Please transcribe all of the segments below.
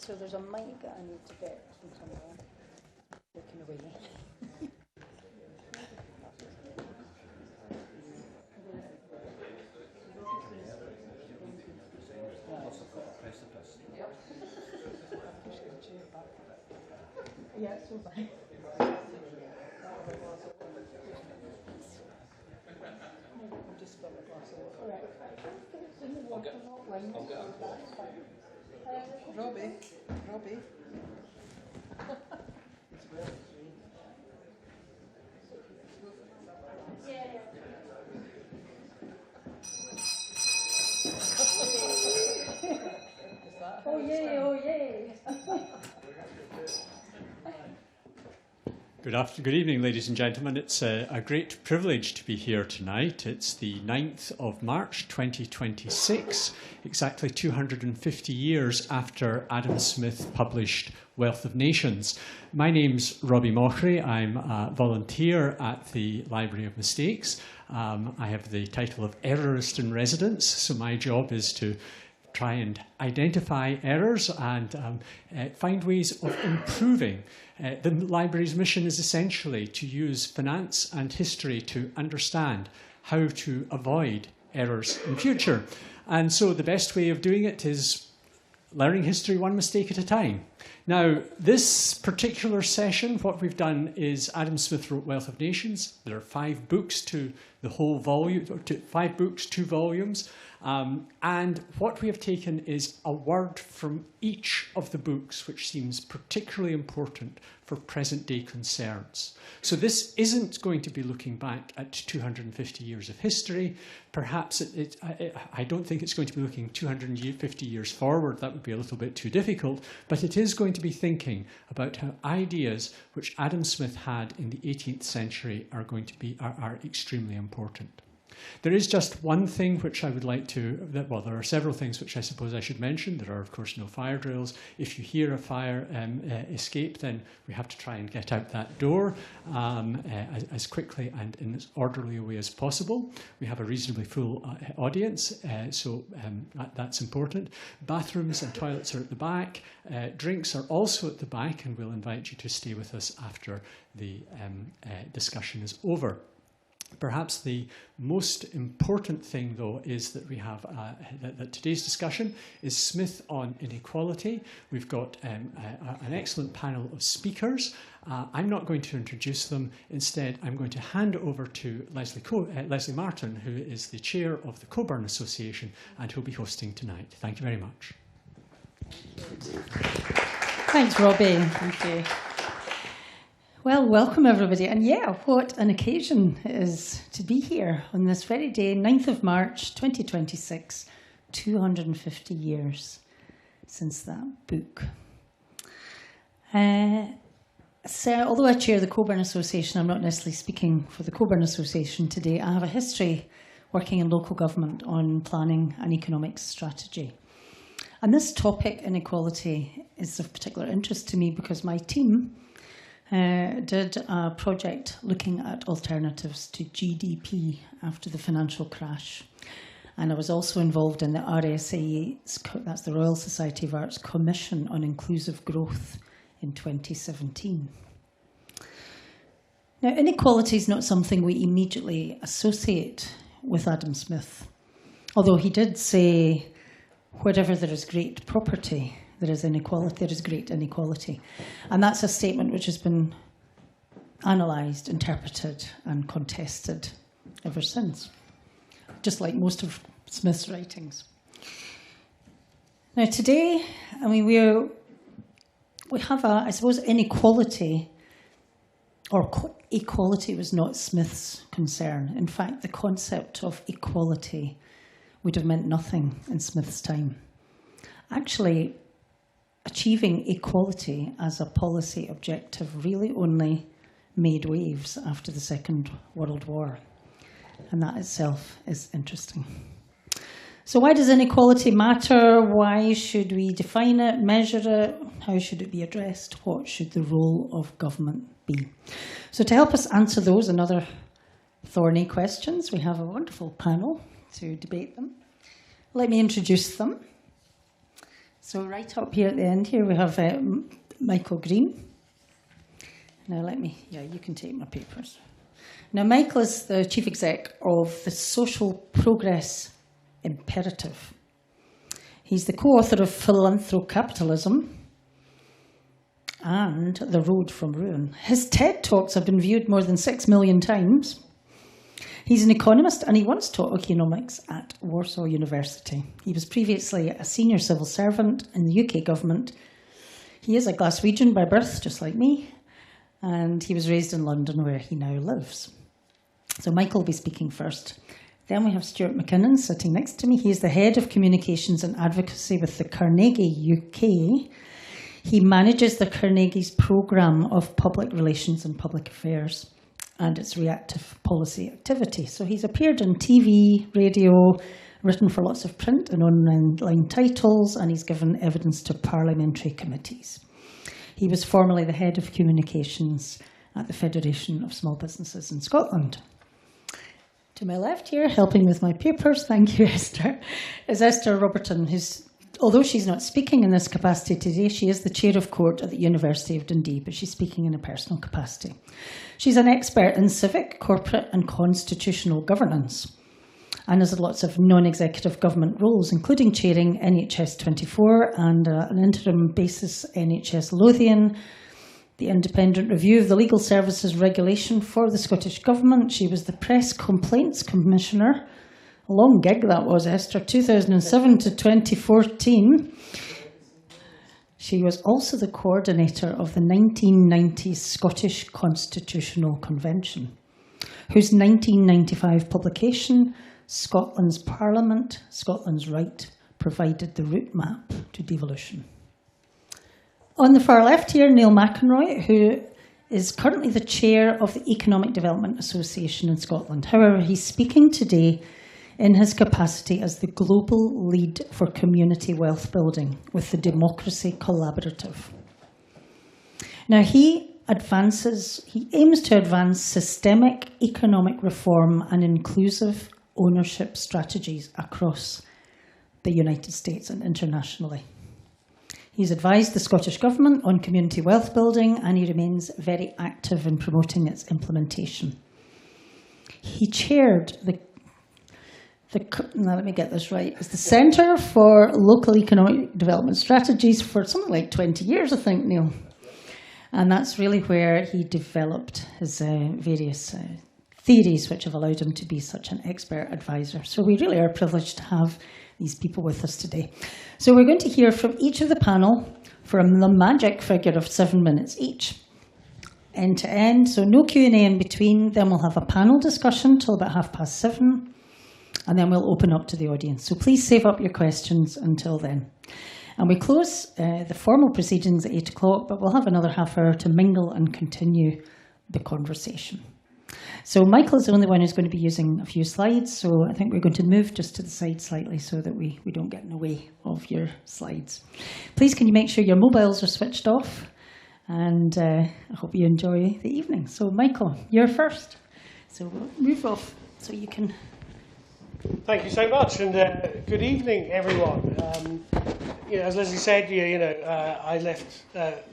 So there's a mic that I need to get from somewhere. Looking away. Yeah, it's so fine. Just spill the glass over. All right. Robbie. Oh yay, oh yay. Good evening, ladies and gentlemen. It's a great privilege to be here tonight. It's the 9th of March 2026, exactly 250 years after Adam Smith published Wealth of Nations. My name's Robbie Mockery. I'm a volunteer at the Library of Mistakes. I have the title of Errorist in Residence, so my job is to try and identify errors and find ways of improving. The library's mission is essentially to use finance and history to understand how to avoid errors in future. And so the best way of doing it is learning history one mistake at a time. Now, this particular session, what we've done is Adam Smith wrote Wealth of Nations. There are 5 books to the whole volume, 5 books, 2 volumes. And what we have taken is a word from each of the books which seems particularly important for present-day concerns. So this isn't going to be looking back at 250 years of history. Perhaps I don't think it's going to be looking 250 years forward. That would be a little bit too difficult. But it is going to be thinking about how ideas which Adam Smith had in the 18th century are extremely important. There is just one thing which I would like to, well, there are several things which I suppose I should mention. There are, of course, no fire drills. If you hear a fire escape, then we have to try and get out that door as quickly and in as orderly a way as possible. We have a reasonably full audience, so that's important. Bathrooms and toilets are at the back. Drinks are also at the back, and we'll invite you to stay with us after the discussion is over. Perhaps the most important thing, though, is that we have that today's discussion is Smith on inequality. We've got an excellent panel of speakers. I'm not going to introduce them. Instead, I'm going to hand over to Leslie Martin, who is the chair of the Coburn Association and who will be hosting tonight. Thank you very much. Thanks, Robbie. Thank you. Well, welcome everybody. And yeah, what an occasion it is to be here on this very day, 9th of March 2026, 250 years since that book. So although I chair the Coburn Association, I'm not necessarily speaking for the Coburn Association today. I have a history working in local government on planning and economic strategy. And this topic, inequality, is of particular interest to me because my team did a project looking at alternatives to GDP after the financial crash. And I was also involved in the RSA, that's the Royal Society of Arts Commission on Inclusive Growth in 2017. Now, inequality is not something we immediately associate with Adam Smith, although he did say, wherever there is great property, there is inequality, there is great inequality. And that's a statement which has been analysed, interpreted and contested ever since, just like most of Smith's writings. Now today, I mean, we have I suppose inequality or equality was not Smith's concern. In fact, the concept of equality would have meant nothing in Smith's time. Actually, achieving equality as a policy objective really only made waves after the Second World War. And that itself is interesting. So why does inequality matter? Why should we define it, measure it? How should it be addressed? What should the role of government be? So to help us answer those and other thorny questions, we have a wonderful panel to debate them. Let me introduce them. So right up here at the end here, we have Michael Green. Now you can take my papers. Now Michael is the Chief Exec of the Social Progress Imperative. He's the co-author of Philanthrocapitalism and The Road from Ruin. His TED Talks have been viewed more than 6 million times. He's an economist and he once taught economics at Warsaw University. He was previously a senior civil servant in the UK government. He is a Glaswegian by birth, just like me, and he was raised in London where he now lives. So Michael will be speaking first. Then we have Stuart McKinnon sitting next to me. He is the Head of Communications and Advocacy with the Carnegie UK. He manages the Carnegie's programme of public relations and public affairs and its reactive policy activity. So he's appeared on TV, radio, written for lots of print and online titles, and he's given evidence to parliamentary committees. He was formerly the Head of Communications at the Federation of Small Businesses in Scotland. To my left here, helping with my papers, thank you, Esther, is Esther Roberton, who's, although she's not speaking in this capacity today, she is the Chair of Court at the University of Dundee, but she's speaking in a personal capacity. She's an expert in civic, corporate and constitutional governance and has lots of non-executive government roles, including chairing NHS 24 and an interim basis NHS Lothian, the independent review of the legal services regulation for the Scottish Government. She was the Press Complaints Commissioner. A long gig that was, Esther, 2007 to 2014. She was also the coordinator of the 1990 Scottish Constitutional Convention, whose 1995 publication, Scotland's Parliament, Scotland's Right, provided the route map to devolution. On the far left here, Neil McEnroy, who is currently the chair of the Economic Development Association in Scotland. However, he's speaking today in his capacity as the global lead for community wealth building with the Democracy Collaborative. Now, he aims to advance systemic economic reform and inclusive ownership strategies across the United States and internationally. He's advised the Scottish Government on community wealth building, and he remains very active in promoting its implementation. He chaired now let me get this right, it's the Centre for Local Economic Development Strategies for something like 20 years, I think, Neil. And that's really where he developed his various theories, which have allowed him to be such an expert advisor. So we really are privileged to have these people with us today. So we're going to hear from each of the panel for the magic figure of 7 minutes each, end to end. So no Q&A in between. Then we'll have a panel discussion till about 7:30, and then we'll open up to the audience. So please save up your questions until then. And we close the formal proceedings at 8 o'clock, but we'll have another half hour to mingle and continue the conversation. So Michael is the only one who's going to be using a few slides, so I think we're going to move just to the side slightly so that we don't get in the way of your slides. Please can you make sure your mobiles are switched off, and I hope you enjoy the evening. So Michael, you're first. So we'll move off so you can... Thank you so much, and good evening, everyone. As Leslie said, I left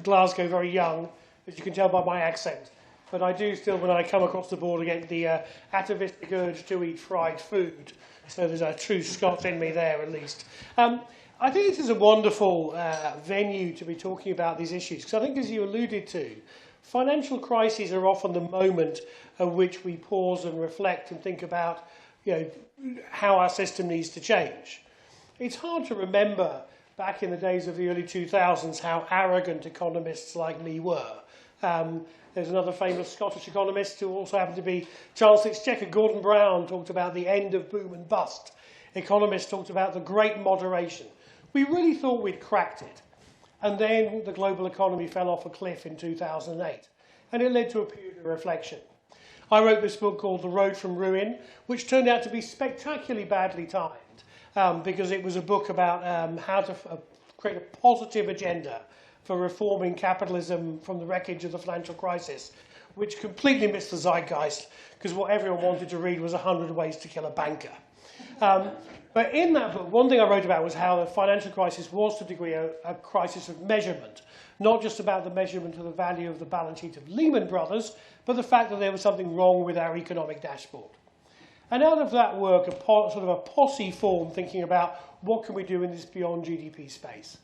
Glasgow very young, as you can tell by my accent. But I do still, when I come across the border, get the atavistic urge to eat fried food. So there's a true Scot in me there, at least. I think this is a wonderful venue to be talking about these issues, because I think, as you alluded to, financial crises are often the moment at which we pause and reflect and think about, how our system needs to change. It's hard to remember back in the days of the early 2000s how arrogant economists like me were. There's another famous Scottish economist who also happened to be Chancellor Exchequer, Gordon Brown, talked about the end of boom and bust. Economists talked about the great moderation. We really thought we'd cracked it. And then the global economy fell off a cliff in 2008. And it led to a period of reflection. I wrote this book called The Road from Ruin, which turned out to be spectacularly badly timed, because it was a book about how to create a positive agenda for reforming capitalism from the wreckage of the financial crisis, which completely missed the zeitgeist, because what everyone wanted to read was 100 Ways to Kill a Banker. But in that book, one thing I wrote about was how the financial crisis was to a degree a crisis of measurement, not just about the measurement of the value of the balance sheet of Lehman Brothers, but the fact that there was something wrong with our economic dashboard. And out of that work, sort of a posse formed thinking about what can we do in this beyond GDP space.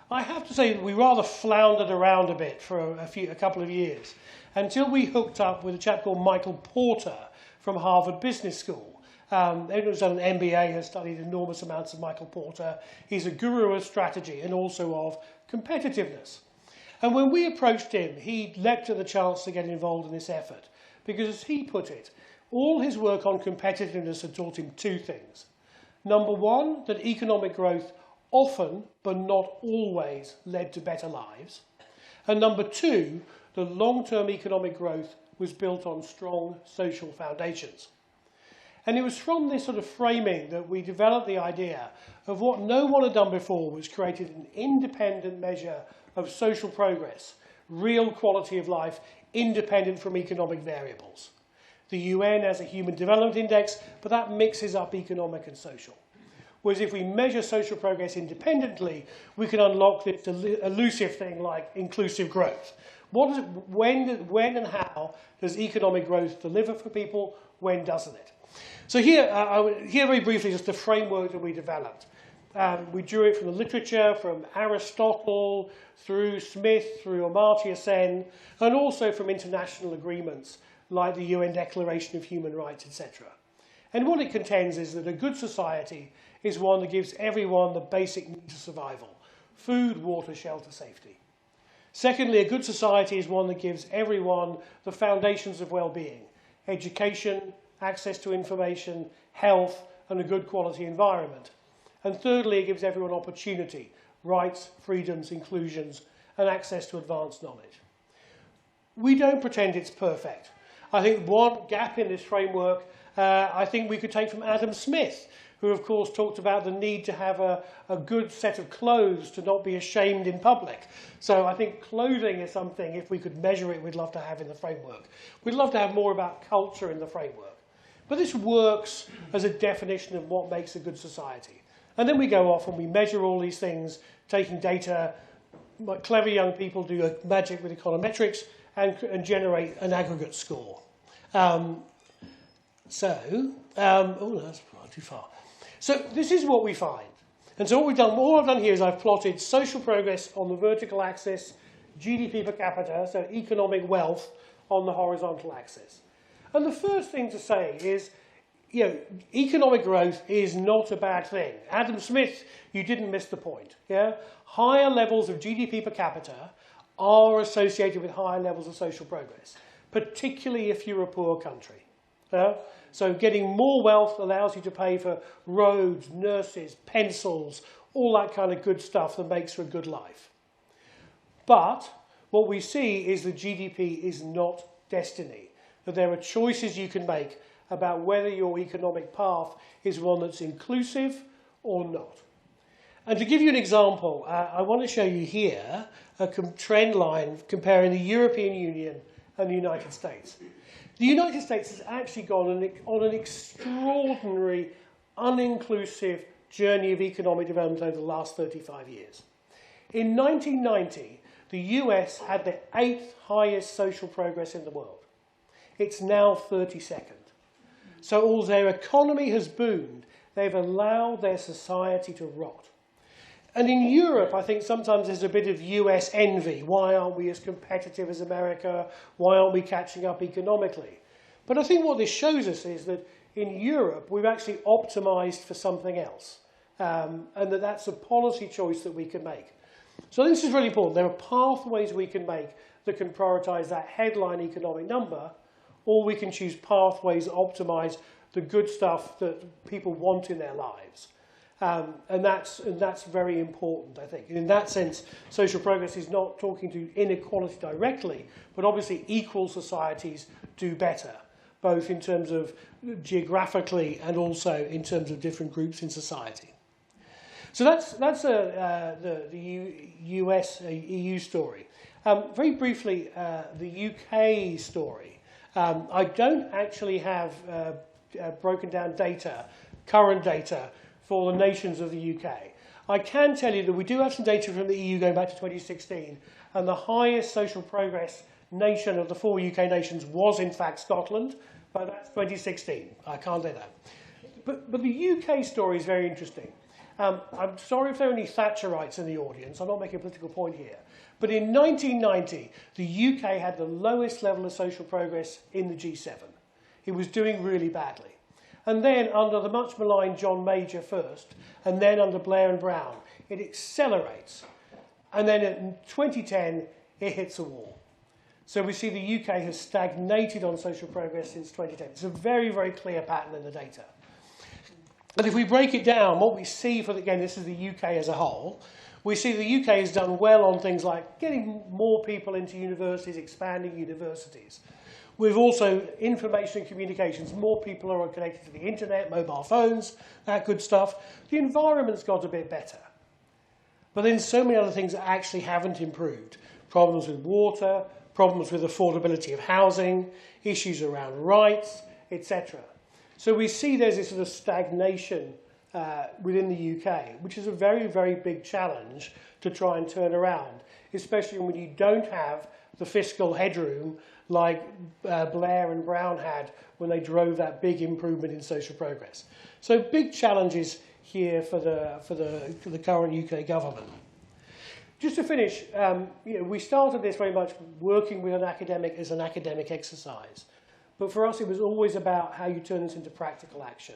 I have to say that we rather floundered around a bit for a couple of years until we hooked up with a chap called Michael Porter from Harvard Business School. Anyone who's done an MBA has studied enormous amounts of Michael Porter. He's a guru of strategy and also of competitiveness. And when we approached him, he leapt at the chance to get involved in this effort because, as he put it, all his work on competitiveness had taught him two things. Number one, that economic growth often, but not always, led to better lives. And number two, that long-term economic growth was built on strong social foundations. And it was from this sort of framing that we developed the idea of what no one had done before, was created an independent measure of social progress, real quality of life, independent from economic variables. The UN has a Human Development Index, but that mixes up economic and social. Whereas if we measure social progress independently, we can unlock this elusive thing like inclusive growth. When and how does economic growth deliver for people? When doesn't it? So here very briefly, just the framework that we developed. We drew it from the literature, from Aristotle, through Smith, through Amartya Sen, and also from international agreements like the UN Declaration of Human Rights, etc. And what it contends is that a good society is one that gives everyone the basic needs of survival: food, water, shelter, safety. Secondly, a good society is one that gives everyone the foundations of well-being: education, access to information, health, and a good quality environment. And thirdly, it gives everyone opportunity, rights, freedoms, inclusions, and access to advanced knowledge. We don't pretend it's perfect. I think one gap in this framework, I think we could take from Adam Smith, who of course talked about the need to have a good set of clothes to not be ashamed in public. So I think clothing is something, if we could measure it, we'd love to have in the framework. We'd love to have more about culture in the framework. But this works as a definition of what makes a good society. And then we go off and we measure all these things, taking data, like clever young people do magic with econometrics, and generate an aggregate score. Oh, that's too far. So this is what we find. And so what we've done, all I've done here is I've plotted social progress on the vertical axis, GDP per capita, so economic wealth, on the horizontal axis. And the first thing to say is, economic growth is not a bad thing. Adam Smith, you didn't miss the point. Yeah? Higher levels of GDP per capita are associated with higher levels of social progress, particularly if you're a poor country. Yeah? So getting more wealth allows you to pay for roads, nurses, pencils, all that kind of good stuff that makes for a good life. But what we see is that GDP is not destiny. That there are choices you can make about whether your economic path is one that's inclusive or not. And to give you an example, I want to show you here a trend line comparing the European Union and the United States. The United States has actually gone on an extraordinary, uninclusive journey of economic development over the last 35 years. In 1990, the US had the 8th highest social progress in the world. It's now 32nd. So although their economy has boomed, they've allowed their society to rot. And in Europe, I think sometimes there's a bit of US envy. Why aren't we as competitive as America? Why aren't we catching up economically? But I think what this shows us is that in Europe, we've actually optimized for something else. And that's a policy choice that we can make. So this is really important. There are pathways we can make that can prioritize that headline economic number, or we can choose pathways that optimize the good stuff that people want in their lives. And that's very important, I think. In that sense, social progress is not talking to inequality directly, but obviously equal societies do better, both in terms of geographically and also in terms of different groups in society. So that's the US, EU story. Very briefly, the UK story. I don't actually have broken down data current data for the nations of the UK. I can tell you that we do have some data from the EU going back to 2016, and the highest social progress nation of the 4 UK nations was in fact Scotland, but that's 2016. I can't do that. But the UK story is very interesting. I'm sorry if there are any Thatcherites in the audience. I'm not making a political point here. But in 1990, the UK had the lowest level of social progress in the G7. It was doing really badly. And then under the much maligned John Major first, and then under Blair and Brown, it accelerates. And then in 2010, it hits a wall. So we see the UK has stagnated on social progress since 2010. It's a very, very clear pattern in the data. But if we break it down, what we see for, again, this is the UK as a whole, we see the UK has done well on things like getting more people into universities, expanding universities. We've also information and communications. More people are connected to the internet, mobile phones, that good stuff. The environment's got a bit better. But then so many other things that actually haven't improved. Problems with water, problems with affordability of housing, issues around rights, etc. So we see there's this sort of stagnation within the UK, which is a very, very big challenge to try and turn around, especially when you don't have the fiscal headroom like Blair and Brown had when they drove that big improvement in social progress. So big challenges here for the current UK government. Just to finish, we started this very much working with an academic as an academic exercise. But for us, it was always about how you turn this into practical action.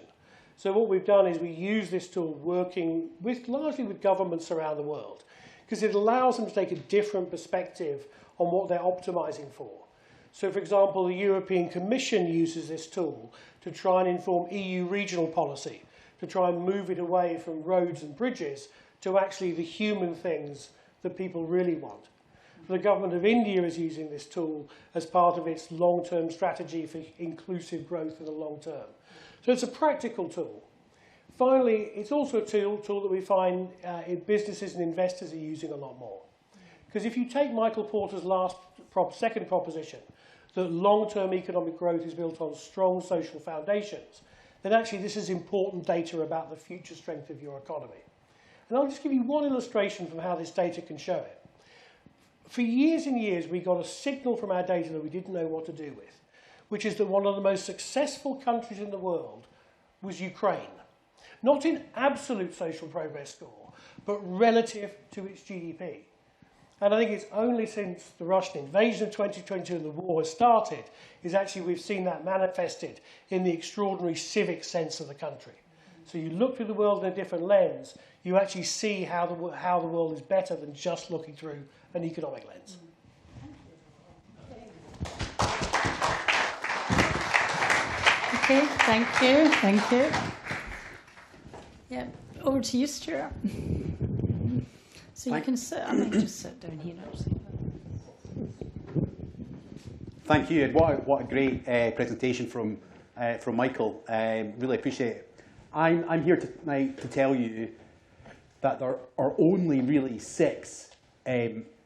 So what we've done is we use this tool working largely with governments around the world, because it allows them to take a different perspective on what they're optimizing for. So, for example, the European Commission uses this tool to try and inform EU regional policy, to try and move it away from roads and bridges to actually the human things that people really want. The government of India is using this tool as part of its long-term strategy for inclusive growth in the long term. So it's a practical tool. Finally, it's also a tool that we find businesses and investors are using a lot more. Because if you take Michael Porter's second proposition, that long-term economic growth is built on strong social foundations, then actually this is important data about the future strength of your economy. And I'll just give you one illustration from how this data can show it. For years and years, we got a signal from our data that we didn't know what to do with, which is that one of the most successful countries in the world was Ukraine. Not in absolute social progress score, but relative to its GDP. And I think it's only since the Russian invasion of 2022 and the war has started, is actually we've seen that manifested in the extraordinary civic sense of the country. So you look through the world in a different lens, you actually see how the world is better than just looking through an economic lens. Okay, thank you. Yeah, over to you, Stuart. So you can sit, I might just sit down here actually. Thank you, and what a great presentation from Michael. Really appreciate it. I'm here tonight to tell you that there are only really 6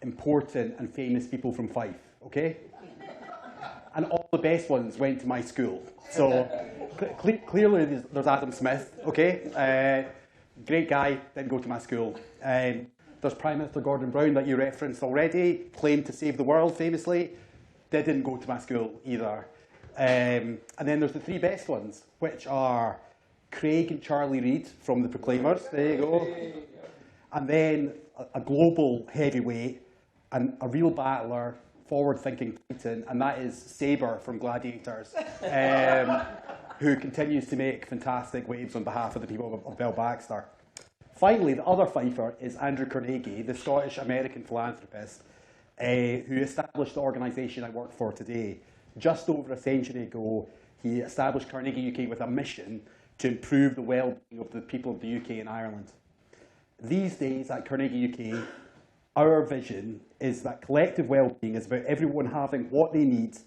important and famous people from Fife, okay? And all the best ones went to my school. So clearly there's Adam Smith, okay? Great guy, didn't go to my school. There's Prime Minister Gordon Brown that you referenced already, claimed to save the world famously, didn't go to my school either. And then there's the 3 best ones, which are Craig and Charlie Reid from the Proclaimers, there you go. And then a global heavyweight and a real battler, forward-thinking titan, and that is Sabre from Gladiators, who continues to make fantastic waves on behalf of the people of Belbaxter. Finally, the other Fifer is Andrew Carnegie, the Scottish-American philanthropist, who established the organisation I work for today. Just over a century ago, he established Carnegie UK with a mission to improve the well-being of the people of the UK and Ireland. These days at Carnegie UK, our vision is that collective well-being is about everyone having what they need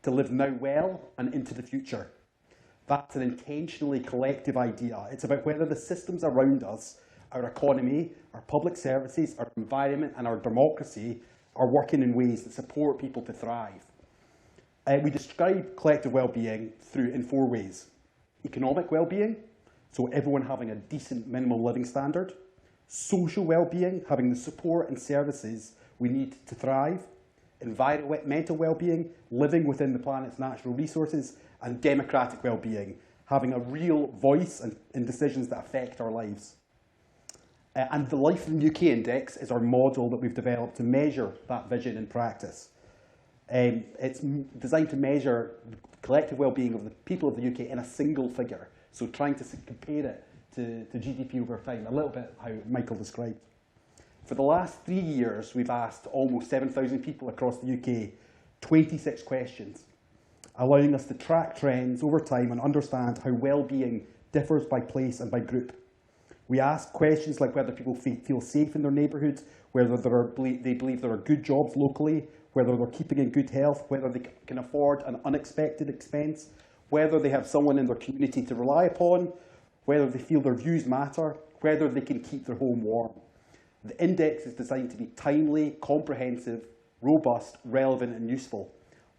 to live now well and into the future. That's an intentionally collective idea. It's about whether the systems around us, our economy, our public services, our environment and our democracy are working in ways that support people to thrive. We describe collective well-being in 4 ways. Economic well-being, so everyone having a decent minimum living standard, social well-being, having the support and services we need to thrive, environmental well-being, living within the planet's natural resources, and democratic well-being, having a real voice in decisions that affect our lives. And the Life in the UK Index is our model that we've developed to measure that vision in practice. It's designed to measure the collective well-being of the people of the UK in a single figure, so trying to compare it to GDP over time, a little bit how Michael described. For the last 3 years, we've asked almost 7,000 people across the UK 26 questions, allowing us to track trends over time and understand how well-being differs by place and by group. We ask questions like whether people feel safe in their neighbourhoods, whether they believe there are good jobs locally, whether they're keeping in good health, whether they can afford an unexpected expense, whether they have someone in their community to rely upon, whether they feel their views matter, whether they can keep their home warm. The index is designed to be timely, comprehensive, robust, relevant and useful.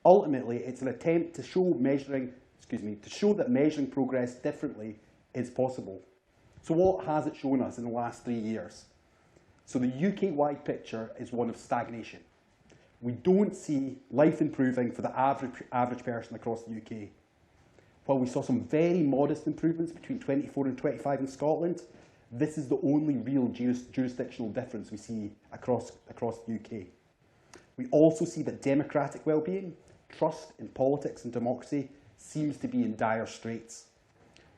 Ultimately, it's an attempt to show that measuring progress differently is possible. So what has it shown us in the last 3 years? So the UK-wide picture is one of stagnation. We don't see life improving for the average person across the UK. While we saw some very modest improvements between 24 and 25 in Scotland, this is the only real jurisdictional difference we see across the UK. We also see that democratic well-being, trust in politics and democracy, seems to be in dire straits,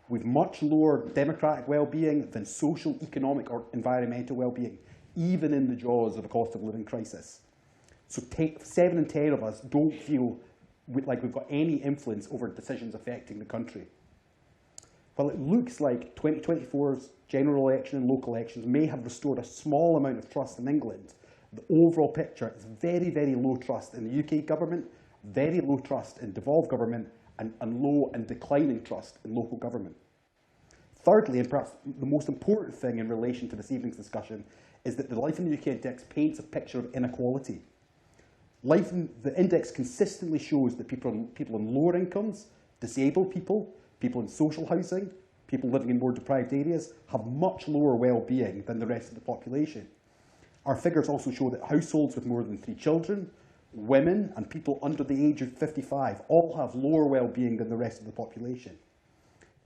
with much lower democratic well-being than social, economic or environmental well-being, even in the jaws of a cost of living crisis. So 7 in 10 of us don't feel like we've got any influence over decisions affecting the country. While it looks like 2024's general election and local elections may have restored a small amount of trust in England, the overall picture is very, very low trust in the UK government, very low trust in devolved government, and low and declining trust in local government. Thirdly, and perhaps the most important thing in relation to this evening's discussion, is that the Life in the UK Index paints a picture of inequality. The index consistently shows that people on lower incomes, disabled people in social housing, people living in more deprived areas, have much lower well-being than the rest of the population. Our figures also show that households with more than 3 children, women and people under the age of 55 all have lower well-being than the rest of the population.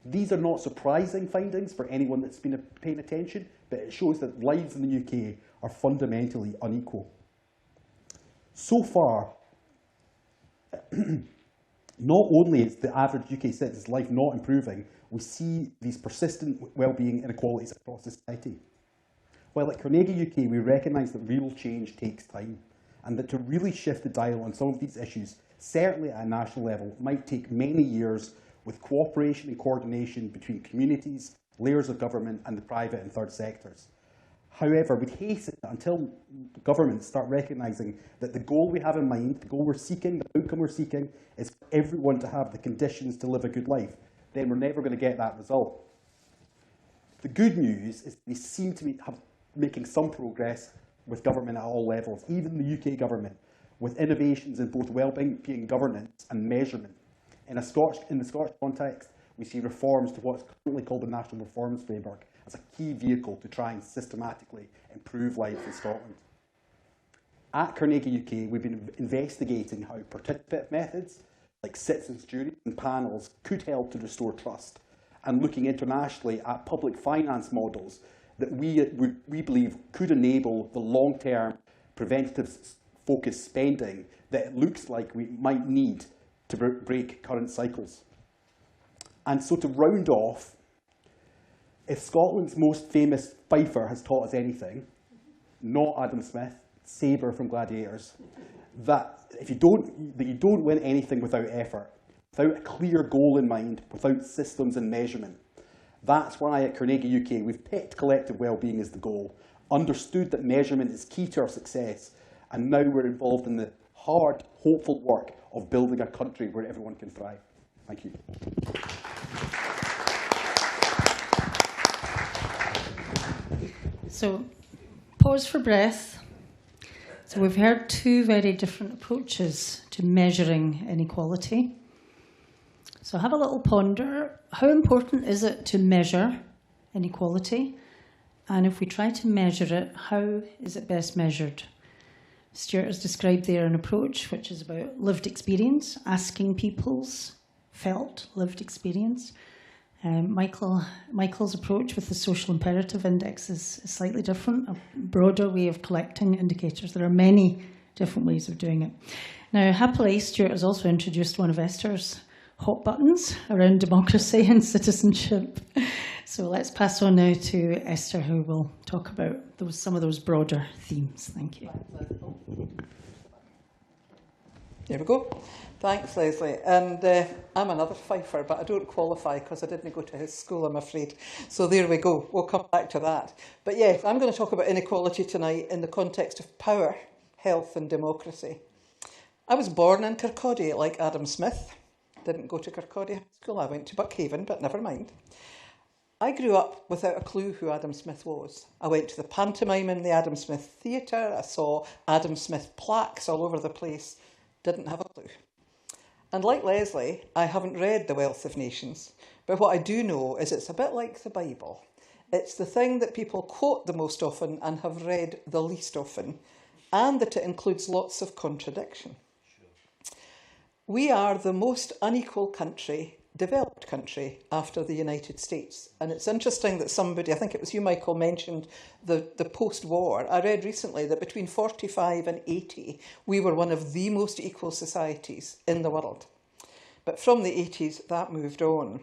These are not surprising findings for anyone that's been paying attention, but it shows that lives in the UK are fundamentally unequal. So far, not only is the average UK citizen's life not improving, we see these persistent well-being inequalities across society. While at Carnegie UK, we recognise that real change takes time, and that to really shift the dial on some of these issues, certainly at a national level, might take many years with cooperation and coordination between communities, layers of government, and the private and third sectors. However, we hasten until governments start recognising that the goal we have in mind, the goal we're seeking, the outcome we're seeking, is for everyone to have the conditions to live a good life. Then we're never going to get that result. The good news is we seem to be making some progress with government at all levels, even the UK government, with innovations in both well-being governance and measurement. In the Scottish context, we see reforms to what's currently called the National Reforms Framework as a key vehicle to try and systematically improve life in Scotland. At Carnegie UK, we've been investigating how participative methods like citizens' juries and panels could help to restore trust, and looking internationally at public finance models that we believe could enable the long-term preventative-focused spending that it looks like we might need to break current cycles. And so to round off, if Scotland's most famous fifer has taught us anything, not Adam Smith, Sabre from Gladiators, that you don't win anything without effort, without a clear goal in mind, without systems and measurement. That's why at Carnegie UK we've picked collective well-being as the goal, understood that measurement is key to our success, and now we're involved in the hard, hopeful work of building a country where everyone can thrive. Thank you. So, pause for breath. So we've heard 2 very different approaches to measuring inequality. So have a little ponder. How important is it to measure inequality? And if we try to measure it, how is it best measured? Stuart has described there an approach which is about lived experience, asking people's felt lived experience. Michael's approach with the social imperative index is slightly different, a broader way of collecting indicators. There are many different ways of doing it. Now, happily, Stuart has also introduced one of Esther's hot buttons around democracy and citizenship. So let's pass on now to Esther, who will talk about some of those broader themes. Thank you. There we go. Thanks, Leslie. And I'm another Fifer, but I don't qualify because I didn't go to his school, I'm afraid. So there we go. We'll come back to that. But yes, I'm going to talk about inequality tonight in the context of power, health and democracy. I was born in Kirkcaldy, like Adam Smith. Didn't go to Kirkcaldy High School. I went to Buckhaven, but never mind. I grew up without a clue who Adam Smith was. I went to the pantomime in the Adam Smith Theatre. I saw Adam Smith plaques all over the place. Didn't have a clue. And like Leslie, I haven't read The Wealth of Nations. But what I do know is it's a bit like the Bible. It's the thing that people quote the most often and have read the least often, and that it includes lots of contradiction. We are the most unequal country, developed country, after the United States. And it's interesting that somebody, I think it was you, Michael, mentioned the post-war. I read recently that between 45 and 80, we were one of the most equal societies in the world. But from the 80s, that moved on.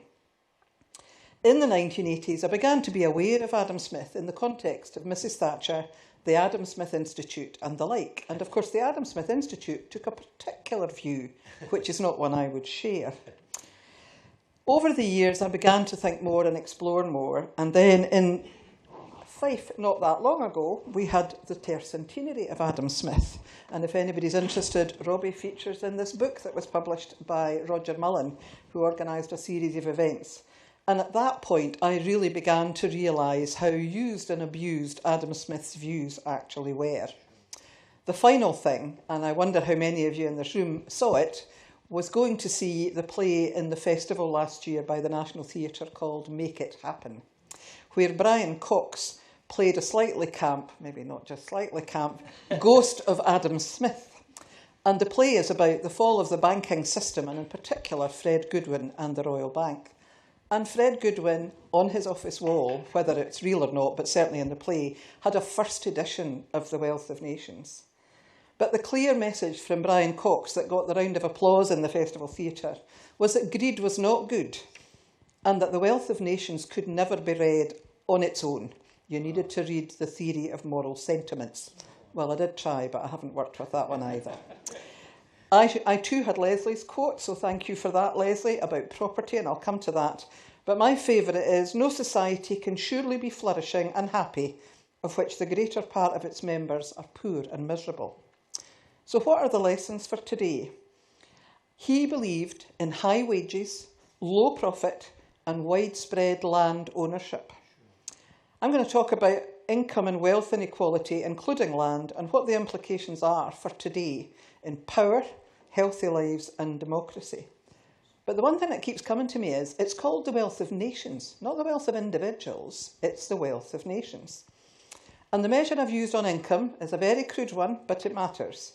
In the 1980s, I began to be aware of Adam Smith in the context of Mrs. Thatcher, the Adam Smith Institute and the like. And of course, the Adam Smith Institute took a particular view, which is not one I would share. Over the years, I began to think more and explore more. And then in Fife, not that long ago, we had the tercentenary of Adam Smith. And if anybody's interested, Robbie features in this book that was published by Roger Mullen, who organised a series of events. And at that point, I really began to realise how used and abused Adam Smith's views actually were. The final thing, and I wonder how many of you in this room saw it, was going to see the play in the festival last year by the National Theatre called Make It Happen, where Brian Cox played a slightly camp, maybe not just slightly camp, ghost of Adam Smith. And the play is about the fall of the banking system, and in particular Fred Goodwin and the Royal Bank. And Fred Goodwin, on his office wall, whether it's real or not, but certainly in the play, had a first edition of The Wealth of Nations. But the clear message from Brian Cox that got the round of applause in the Festival Theatre was that greed was not good, and that The Wealth of Nations could never be read on its own. You needed to read The Theory of Moral Sentiments. Well, I did try, but I haven't worked with that one either. I too had Leslie's quote, so thank you for that, Leslie, about property, and I'll come to that. But my favourite is, no society can surely be flourishing and happy of which the greater part of its members are poor and miserable. So what are the lessons for today? He believed in high wages, low profit, and widespread land ownership. I'm going to talk about income and wealth inequality, including land, and what the implications are for today in power, healthy lives and democracy. But the one thing that keeps coming to me is it's called the wealth of nations, not the wealth of individuals, it's the wealth of nations. And the measure I've used on income is a very crude one, but it matters.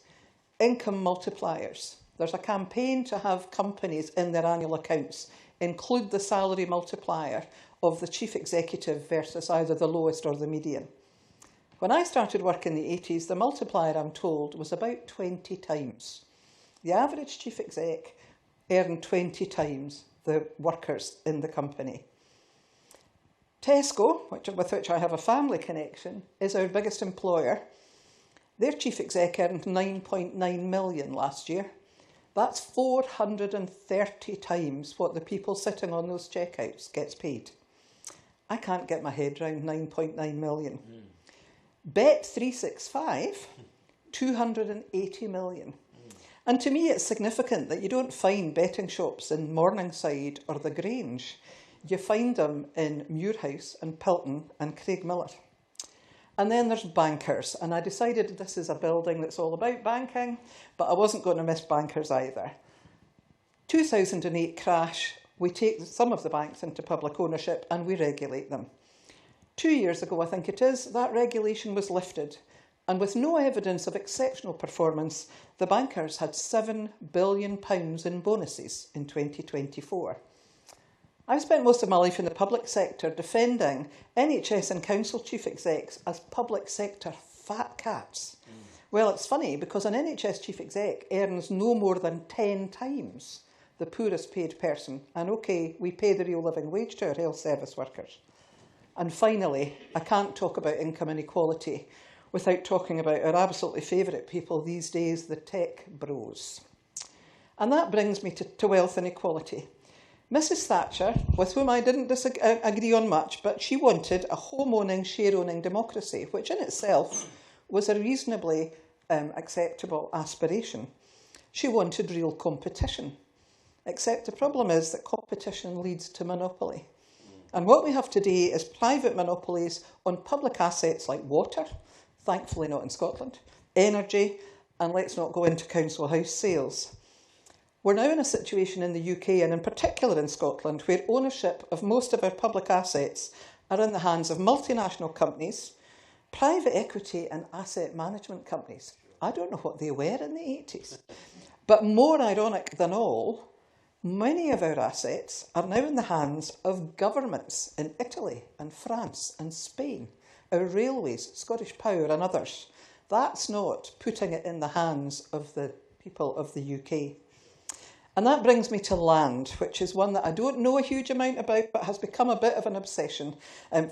Income multipliers. There's a campaign to have companies in their annual accounts include the salary multiplier of the chief executive versus either the lowest or the median. When I started work in the 80s, the multiplier, I'm told, was about 20 times. The average chief exec earned 20 times the workers in the company. Tesco, with which I have a family connection, is our biggest employer. Their chief exec earned 9.9 million last year. That's 430 times what the people sitting on those checkouts gets paid. I can't get my head around 9.9 million. Bet365, 280 million. And to me, it's significant that you don't find betting shops in Morningside or the Grange. You find them in Muirhouse and Pilton and Craigmillar. And then there's bankers. And I decided this is a building that's all about banking, but I wasn't going to miss bankers either. 2008 crash, We take some of the banks into public ownership and we regulate them. 2 years ago, I think it is, that regulation was lifted. And with no evidence of exceptional performance, the bankers had £7 billion in bonuses in 2024. I've spent most of my life in the public sector defending NHS and council chief execs as public sector fat cats. Well, it's funny because an NHS chief exec earns no more than 10 times the poorest paid person. And okay, we pay the real living wage to our health service workers. And finally, I can't talk about income inequality without talking about our absolutely favourite people these days, the tech bros. And that brings me to wealth inequality. Mrs Thatcher, with whom I didn't agree on much, but she wanted a home-owning, share-owning democracy, which in itself was a reasonably acceptable aspiration. She wanted real competition, except the problem is that competition leads to monopoly. And what we have today is private monopolies on public assets like water, thankfully not in Scotland, energy, and let's not go into council house sales. We're now in a situation in the UK, and in particular in Scotland, where ownership of most of our public assets are in the hands of multinational companies, private equity and asset management companies. I don't know what they were in the 80s. But more ironic than all, many of our assets are now in the hands of governments in Italy and France and Spain, our railways, Scottish Power and others. That's not putting it in the hands of the people of the UK. And that brings me to land, which is one that I don't know a huge amount about, but has become a bit of an obsession.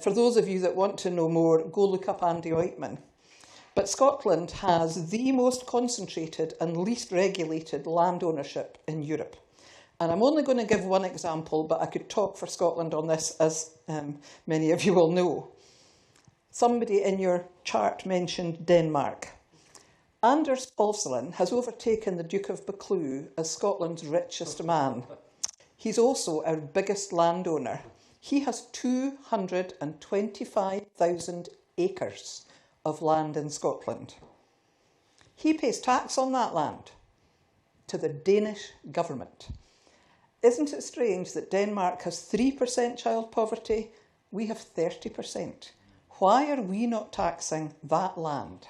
For those of you that want to know more, go look up Andy Oitman. But Scotland has the most concentrated and least regulated land ownership in Europe. And I'm only going to give one example, but I could talk for Scotland on this, as many of you will know. Somebody in your chart mentioned Denmark. Anders Olsson has overtaken the Duke of Buccleuch as Scotland's richest man. He's also our biggest landowner. He has 225,000 acres of land in Scotland. He pays tax on that land to the Danish government. Isn't it strange that Denmark has 3% child poverty? We have 30%. Why are we not taxing that land?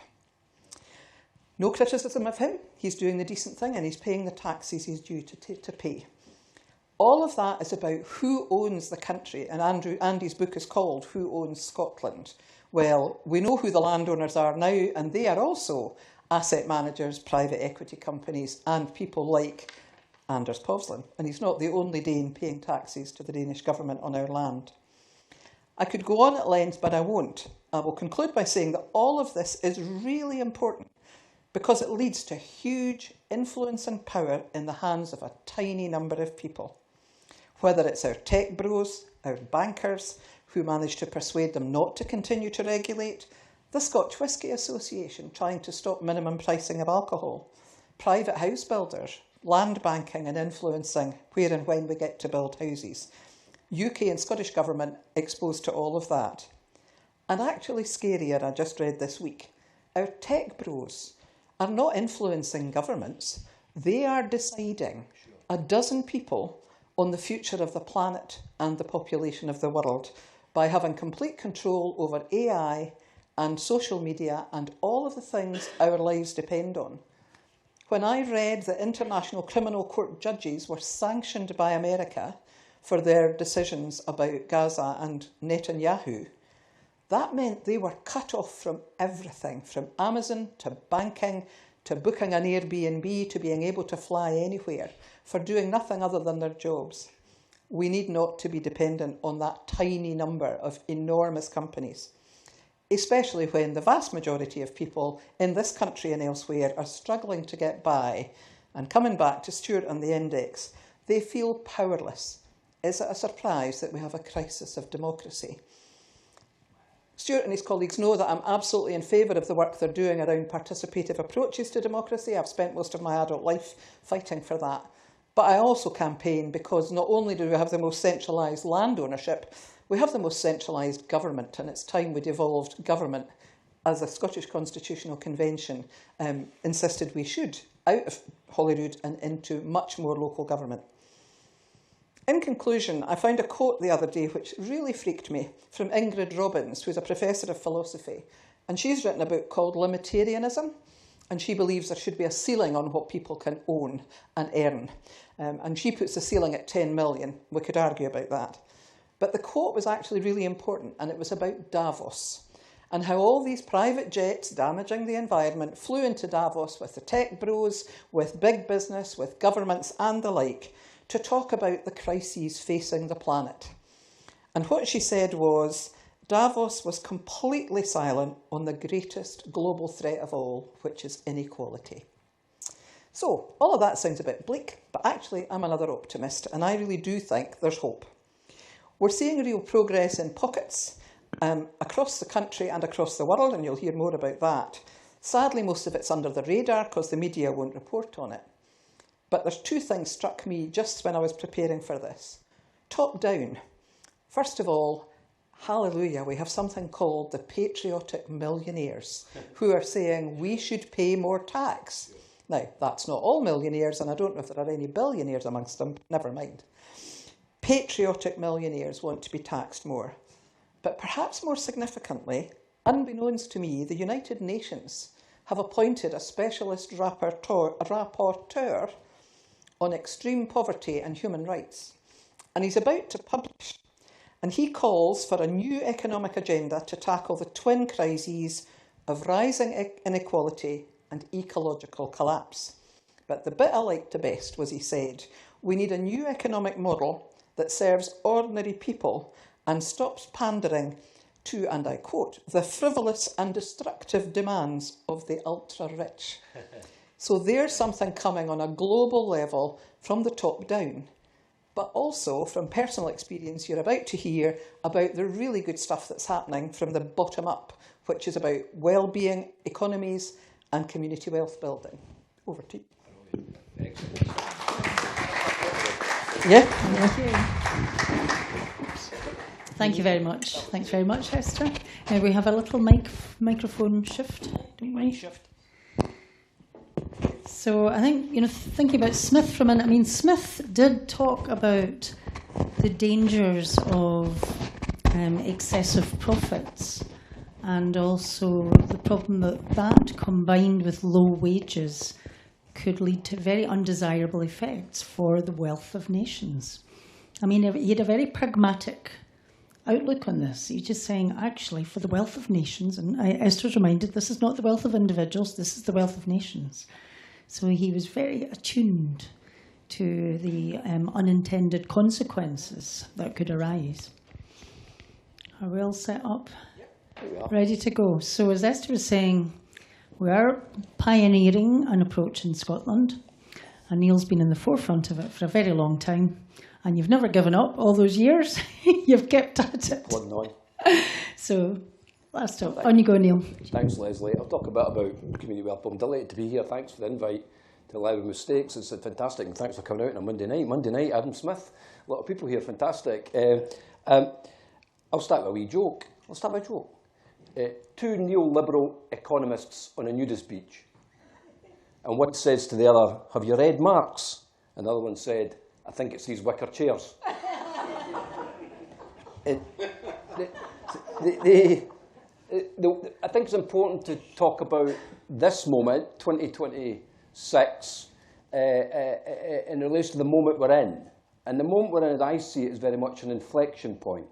No criticism of him. He's doing the decent thing and he's paying the taxes he's due to pay. All of that is about who owns the country, and Andy's book is called Who Owns Scotland? Well, we know who the landowners are now, and they are also asset managers, private equity companies, and people like Anders Povsland. And he's not the only Dane paying taxes to the Danish government on our land. I could go on at length, but I won't. I will conclude by saying that all of this is really important because it leads to huge influence and power in the hands of a tiny number of people. Whether it's our tech bros, our bankers, who manage to persuade them not to continue to regulate, the Scotch Whisky Association trying to stop minimum pricing of alcohol, private house builders, land banking and influencing where and when we get to build houses, UK and Scottish government exposed to all of that. And actually scarier, I just read this week, our tech bros are not influencing governments, they are deciding, a dozen people, on the future of the planet and the population of the world by having complete control over AI and social media and all of the things our lives depend on. When I read that international criminal court judges were sanctioned by America for their decisions about Gaza and Netanyahu, that meant they were cut off from everything, from Amazon to banking to booking an Airbnb to being able to fly anywhere for doing nothing other than their jobs. We need not to be dependent on that tiny number of enormous companies, especially when the vast majority of people in this country and elsewhere are struggling to get by. And coming back to Stuart and the index, they feel powerless. Is it a surprise that we have a crisis of democracy? Stuart and his colleagues know that I'm absolutely in favour of the work they're doing around participative approaches to democracy. I've spent most of my adult life fighting for that. But I also campaign because not only do we have the most centralised land ownership, we have the most centralised government, and it's time we devolved government, as the Scottish Constitutional Convention insisted we should, out of Holyrood and into much more local government. In conclusion, I found a quote the other day which really freaked me from Ingrid Robbins, who's a professor of philosophy. And she's written a book called Limitarianism, and she believes there should be a ceiling on what people can own and earn. And she puts the ceiling at 10 million. We could argue about that. But the quote was actually really important, and it was about Davos and how all these private jets damaging the environment flew into Davos with the tech bros, with big business, with governments and the like, to talk about the crises facing the planet. And what she said was, Davos was completely silent on the greatest global threat of all, which is inequality. So, all of that sounds a bit bleak, but actually I'm another optimist, and I really do think there's hope. We're seeing real progress in pockets across the country and across the world, and you'll hear more about that. Sadly, most of it's under the radar because the media won't report on it. But there's two things struck me just when I was preparing for this. Top down. First of all, hallelujah, we have something called the patriotic millionaires who are saying we should pay more tax. Now, that's not all millionaires, and I don't know if there are any billionaires amongst them, never mind. Patriotic millionaires want to be taxed more. But perhaps more significantly, unbeknownst to me, the United Nations have appointed a specialist rapporteur on extreme poverty and human rights. And he's about to publish. And he calls for a new economic agenda to tackle the twin crises of rising inequality and ecological collapse. But the bit I liked the best was he said, we need a new economic model that serves ordinary people and stops pandering to, and I quote, the frivolous and destructive demands of the ultra-rich. So there's something coming on a global level from the top down, but also from personal experience you're about to hear about the really good stuff that's happening from the bottom up, which is about well-being, economies and community wealth building. Over to you. Excellent. Yeah. Thank you. Thank you very much. Thanks very much, Hester. We have a little microphone shift, don't we? Shift. So I think, thinking about Smith for a minute, Smith did talk about the dangers of excessive profits and also the problem that combined with low wages could lead to very undesirable effects for the wealth of nations. He had a very pragmatic outlook on this. He's just saying, actually, for the wealth of nations, and Esther's reminded, this is not the wealth of individuals, this is the wealth of nations. So he was very attuned to the unintended consequences that could arise. Are we all set up? Yep. Ready to go? So as Esther was saying, we are pioneering an approach in Scotland, and Neil's been in the forefront of it for a very long time, and you've never given up all those years. You've kept at it. Plodding on. So last up, on you go, Neil. Thanks, Leslie. I'll talk a bit about community wealth. I'm delighted to be here. Thanks for the invite to Live with Mistakes. It's fantastic, and thanks for coming out on a Monday night. Monday night, Adam Smith. A lot of people here, fantastic. I'll start with a wee joke. Two neoliberal economists on a nudist beach. And one says to the other, have you read Marx? And the other one said, I think it's these wicker chairs. I think it's important to talk about this moment, 2026, in relation to the moment we're in. And the moment we're in, as I see it, is very much an inflection point.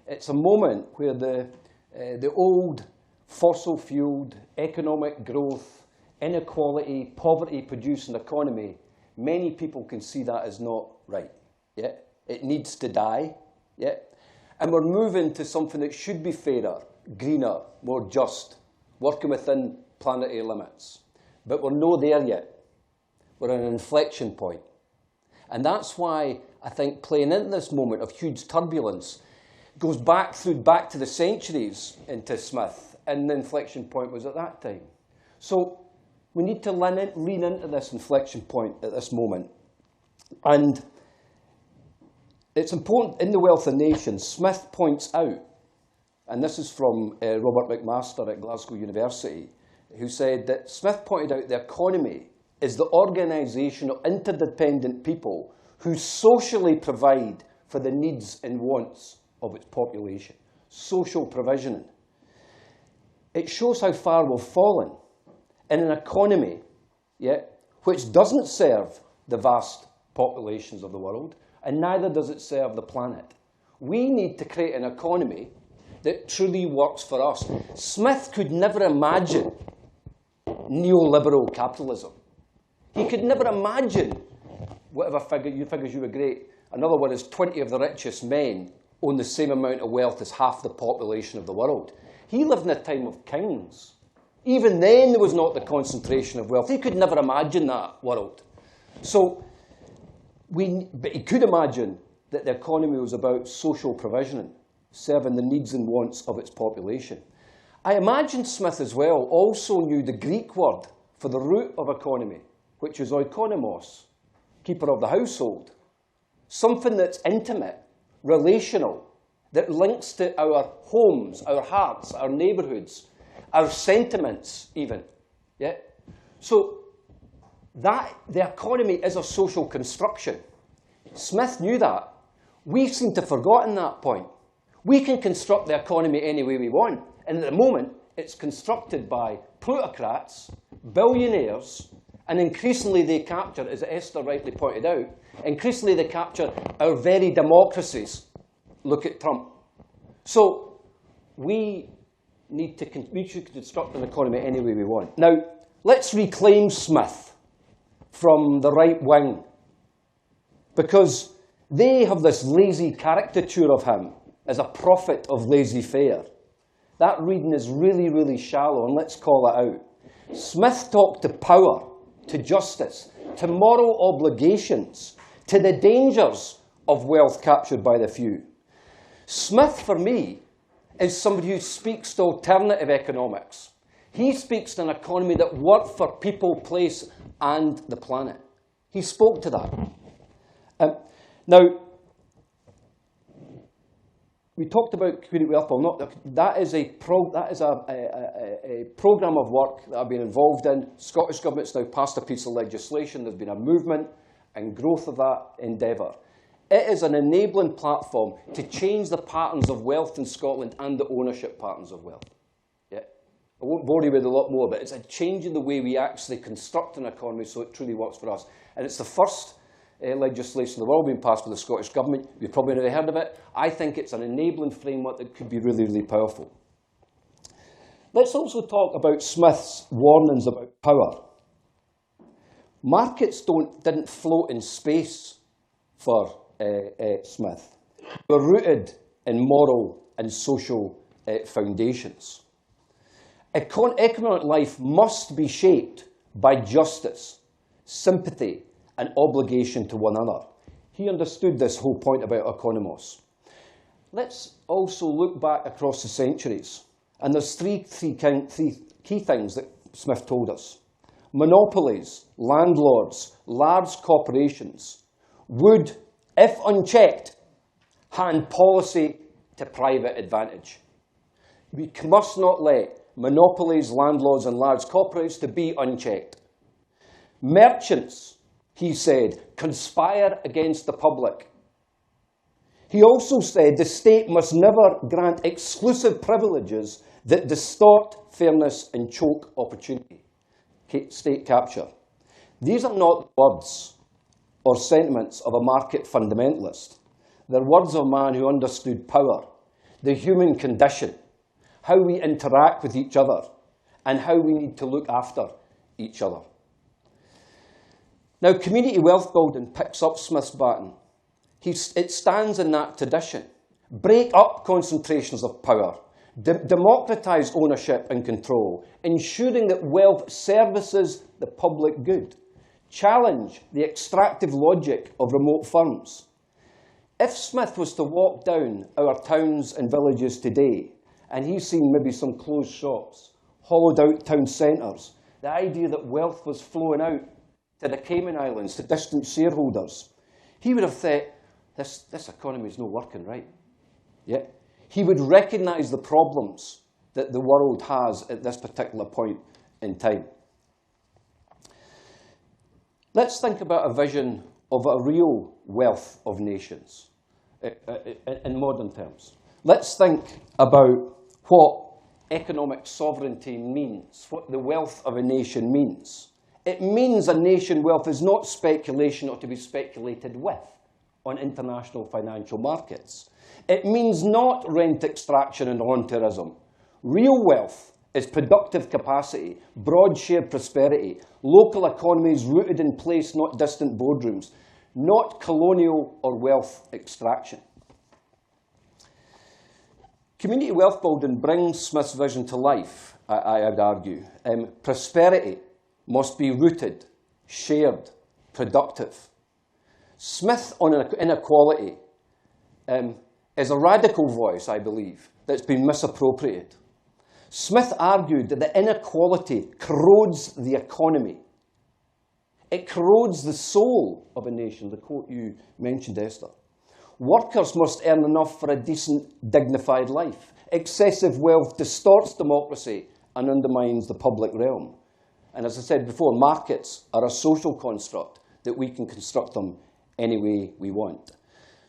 It's a moment where the old fossil-fueled economic growth, inequality, poverty-producing economy, many people can see that as not right. Yeah? It needs to die. Yeah? And we're moving to something that should be fairer, greener, more just, working within planetary limits. But we're not there yet. We're at an inflection point. And that's why I think playing into this moment of huge turbulence goes back to the centuries into Smith, and the inflection point was at that time. So we need to lean into this inflection point at this moment. And it's important in The Wealth of Nations, Smith points out, and this is from Robert McMaster at Glasgow University, who said that Smith pointed out the economy is the organisation of interdependent people who socially provide for the needs and wants of its population. Social provisioning. It shows how far we've fallen in an economy, which doesn't serve the vast populations of the world, and neither does it serve the planet. We need to create an economy that truly works for us. Smith could never imagine neoliberal capitalism. He could never imagine whatever figures you were great. Another one is 20 of the richest men own the same amount of wealth as half the population of the world. He lived in a time of kings. Even then, there was not the concentration of wealth. He could never imagine that world. So, but he could imagine that the economy was about social provisioning, serving the needs and wants of its population. I imagine Smith as well also knew the Greek word for the root of economy, which is oikonomos, keeper of the household. Something that's intimate, relational, that links to our homes, our hearts, our neighbourhoods, our sentiments even. Yeah? So that the economy is a social construction. Smith knew that. We seem to have forgotten that point. We can construct the economy any way we want. And at the moment, it's constructed by plutocrats, billionaires, and increasingly they capture, as Esther rightly pointed out, increasingly they capture our very democracies. Look at Trump. So we should construct an economy any way we want. Now, let's reclaim Smith from the right wing, because they have this lazy caricature of him as a prophet of laissez-faire. That reading is really, really shallow, and let's call it out. Smith talked to power, to justice, to moral obligations, to the dangers of wealth captured by the few. Smith, for me, is somebody who speaks to alternative economics. He speaks to an economy that works for people, place, and the planet. He spoke to that. Now, we talked about community wealth building. That is a programme of work that I've been involved in. Scottish Government's now passed a piece of legislation. There's been a movement and growth of that endeavour. It is an enabling platform to change the patterns of wealth in Scotland and the ownership patterns of wealth. Yeah. I won't bore you with a lot more, but it's a change in the way we actually construct an economy so it truly works for us. And it's the first legislation in the world being passed by the Scottish Government. You've probably never heard of it. I think it's an enabling framework that could be really, really powerful. Let's also talk about Smith's warnings about power. Markets didn't float in space for Smith. They were rooted in moral and social foundations. Economic life must be shaped by justice, sympathy, and obligation to one another. He understood this whole point about economos. Let's also look back across the centuries. And there's three key things that Smith told us. Monopolies, landlords, large corporations would, if unchecked, hand policy to private advantage. We must not let monopolies, landlords, and large corporates to be unchecked. Merchants, he said, conspire against the public. He also said the state must never grant exclusive privileges that distort fairness and choke opportunity. State capture. These are not words or sentiments of a market fundamentalist. They're words of a man who understood power, the human condition, how we interact with each other, and how we need to look after each other. Now, community wealth building picks up Smith's baton. It stands in that tradition. Break up concentrations of power. Democratise ownership and control, ensuring that wealth services the public good. Challenge the extractive logic of remote firms. If Smith was to walk down our towns and villages today, and he's seen maybe some closed shops, hollowed out town centres, the idea that wealth was flowing out to the Cayman Islands, to distant shareholders, he would have thought, this economy is not working right. Yeah? He would recognise the problems that the world has at this particular point in time. Let's think about a vision of a real wealth of nations in modern terms. Let's think about what economic sovereignty means, what the wealth of a nation means. It means a nation wealth is not speculation or to be speculated with on international financial markets. It means not rent extraction and volunteerism. Real wealth is productive capacity, broad shared prosperity, local economies rooted in place, not distant boardrooms, not colonial or wealth extraction. Community wealth building brings Smith's vision to life, I would argue. Prosperity must be rooted, shared, productive. Smith on inequality is a radical voice, I believe, that's been misappropriated. Smith argued that the inequality corrodes the economy. It corrodes the soul of a nation, the quote you mentioned, Esther. Workers must earn enough for a decent, dignified life. Excessive wealth distorts democracy and undermines the public realm. And as I said before, markets are a social construct that we can construct them any way we want.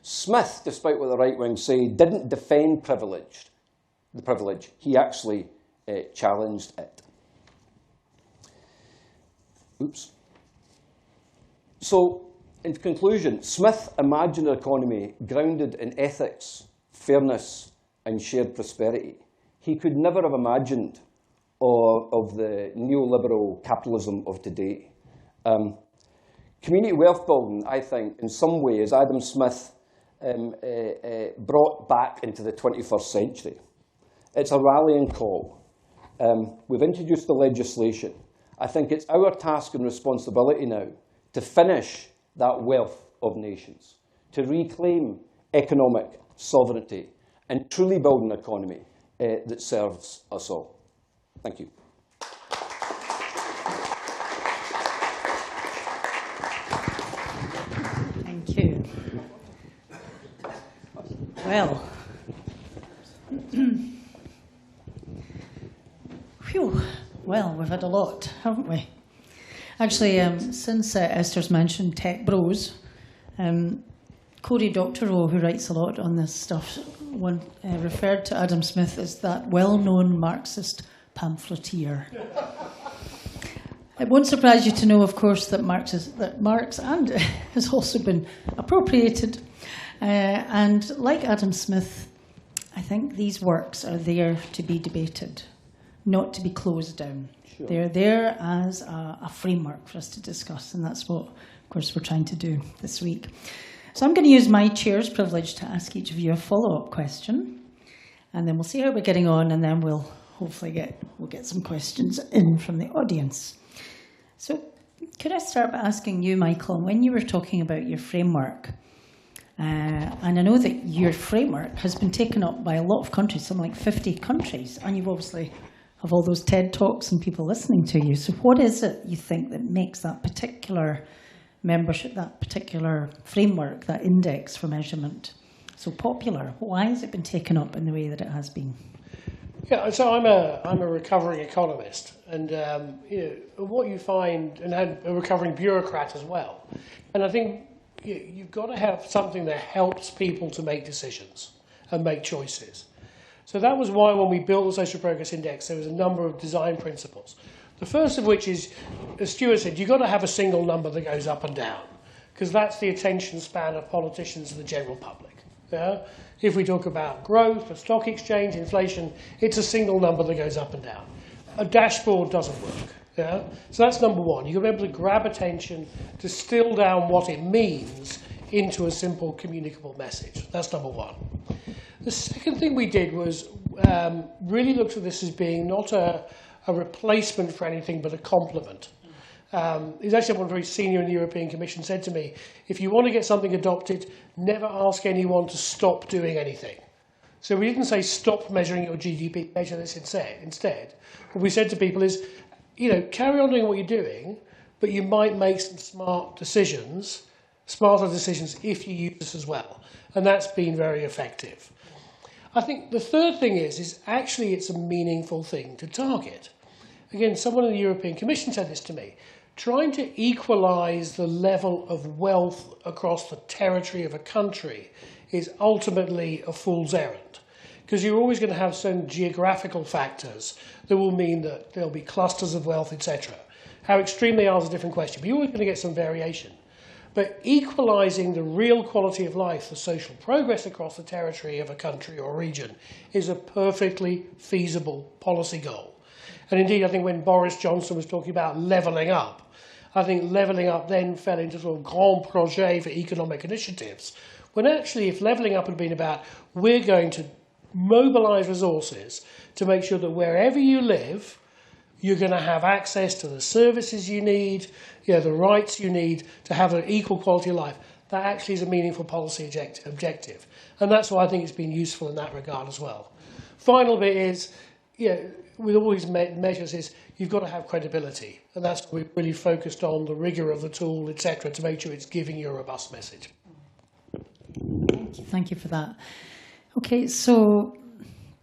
Smith, despite what the right wing say, didn't defend the privilege. He actually challenged it. Oops. So, in conclusion, Smith imagined an economy grounded in ethics, fairness, and shared prosperity. He could never have imagined of the neoliberal capitalism of today. Community wealth building, I think, in some ways, Adam Smith brought back into the 21st century. It's a rallying call. We've introduced the legislation. I think it's our task and responsibility now to finish that wealth of nations, to reclaim economic sovereignty and truly build an economy that serves us all. Thank you. Thank you. Well, phew. Well, we've had a lot, haven't we? Actually, since Esther's mentioned tech bros, Cory Doctorow, who writes a lot on this stuff, referred to Adam Smith as that well-known Marxist pamphleteer. It won't surprise you to know, of course, that Marx and has also been appropriated. And like Adam Smith, I think these works are there to be debated, not to be closed down. Sure. They're there as a framework for us to discuss, and that's what, of course, we're trying to do this week. So I'm going to use my chair's privilege to ask each of you a follow-up question, and then we'll see how we're getting on, and then we'll hopefully get some questions in from the audience. So could I start by asking you, Michael, when you were talking about your framework, and I know that your framework has been taken up by a lot of countries, something like 50 countries, and you've obviously have all those TED Talks and people listening to you. So what is it you think that makes that particular membership, that particular framework, that index for measurement so popular? Why has it been taken up in the way that it has been? Yeah, so I'm a recovering economist, and what you find, and a recovering bureaucrat as well. And I think you've got to have something that helps people to make decisions and make choices. So that was why when we built the Social Progress Index, there was a number of design principles. The first of which is, as Stuart said, you've got to have a single number that goes up and down, because that's the attention span of politicians and the general public. Yeah? If we talk about growth, the stock exchange, inflation, it's a single number that goes up and down. A dashboard doesn't work. Yeah? So that's number one. You've got to be able to grab attention, distill down what it means into a simple communicable message. That's number one. The second thing we did was really looked at this as being not a replacement for anything, but a complement. It's actually one very senior in the European Commission said to me, if you want to get something adopted, never ask anyone to stop doing anything. So we didn't say stop measuring your GDP, measure this instead. What we said to people is, carry on doing what you're doing, but you might make some smarter decisions if you use this as well. And that's been very effective. I think the third thing is actually it's a meaningful thing to target. Again, someone in the European Commission said this to me. trying to equalise the level of wealth across the territory of a country is ultimately a fool's errand. Because you're always going to have some geographical factors that will mean that there'll be clusters of wealth, etc. How extreme they are is a different question, but you're always going to get some variation. But equalising the real quality of life, the social progress across the territory of a country or region, is a perfectly feasible policy goal. And indeed, I think when Boris Johnson was talking about levelling up, I think levelling up then fell into sort of grand projet for economic initiatives, when actually if levelling up had been about we're going to mobilise resources to make sure that wherever you live, you're going to have access to the services you need, the rights you need to have an equal quality of life. That actually is a meaningful policy objective. And that's why I think it's been useful in that regard as well. Final bit is, with all these measures is you've got to have credibility. And that's why we've really focused on the rigour of the tool, etc., to make sure it's giving you a robust message. Thank you for that. Okay, so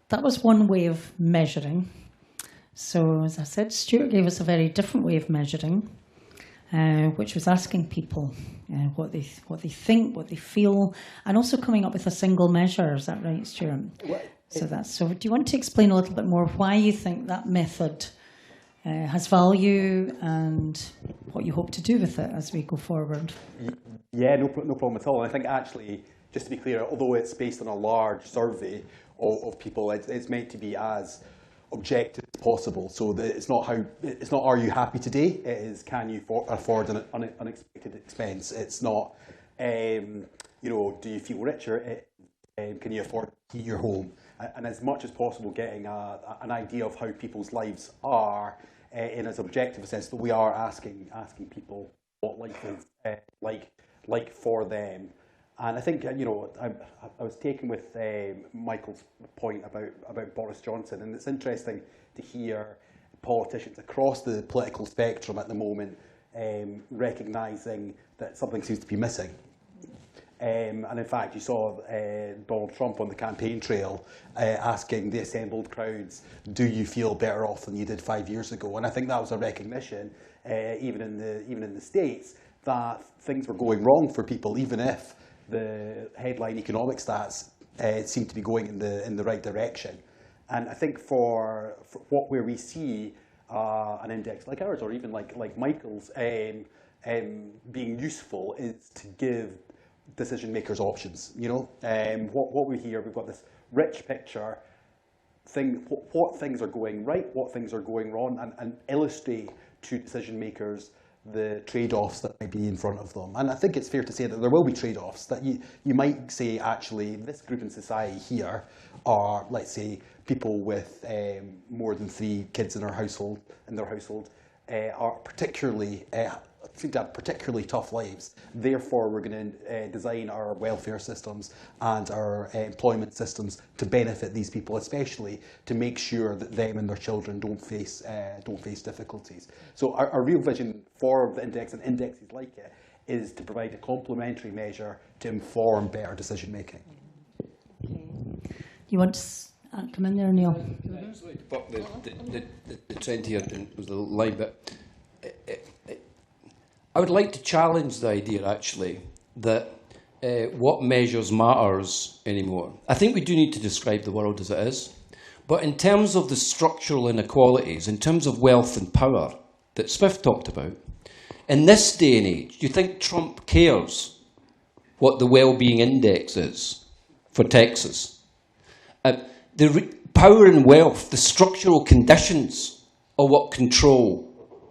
that was one way of measuring. So, as I said, Stuart gave us a very different way of measuring, which was asking people what they think, what they feel, and also coming up with a single measure. Is that right, Stuart? So do you want to explain a little bit more why you think that method has value and what you hope to do with it as we go forward? Yeah, no problem at all. And I think actually, just to be clear, although it's based on a large survey of people, it's meant to be as objective as possible. So that it's not are you happy today? It is can you afford an unexpected expense? It's not do you feel richer? Can you afford to heat your home? And as much as possible, getting an idea of how people's lives are in as objective a sense that we are asking people what life is like for them. And I think, I was taken with Michael's point about Boris Johnson, and it's interesting to hear politicians across the political spectrum at the moment recognising that something seems to be missing. And in fact, you saw Donald Trump on the campaign trail asking the assembled crowds, do you feel better off than you did 5 years ago? And I think that was a recognition, even in the States, that things were going wrong for people, even if the headline economic stats seem to be going in the right direction. And I think for where we see an index like ours, or even like Michael's, being useful is to give decision makers options. What we hear, we've got this rich picture, what things are going right, what things are going wrong, and illustrate to decision makers the trade-offs that might be in front of them. And I think it's fair to say that there will be trade-offs, that you might say, actually, this group in society here are, let's say, people with more than 3 kids in their household, are particularly seem to have particularly tough lives. Therefore, we're going to design our welfare systems and our employment systems to benefit these people, especially to make sure that them and their children don't face difficulties. So our real vision for the index and indexes like it is to provide a complementary measure to inform better decision making. You want to come in there, Neil? The trend here was the line, but I would like to challenge the idea, actually, that what measures matters anymore. I think we do need to describe the world as it is, but in terms of the structural inequalities, in terms of wealth and power that Swift talked about, in this day and age, do you think Trump cares what the well-being index is for Texas? The power and wealth, the structural conditions are what control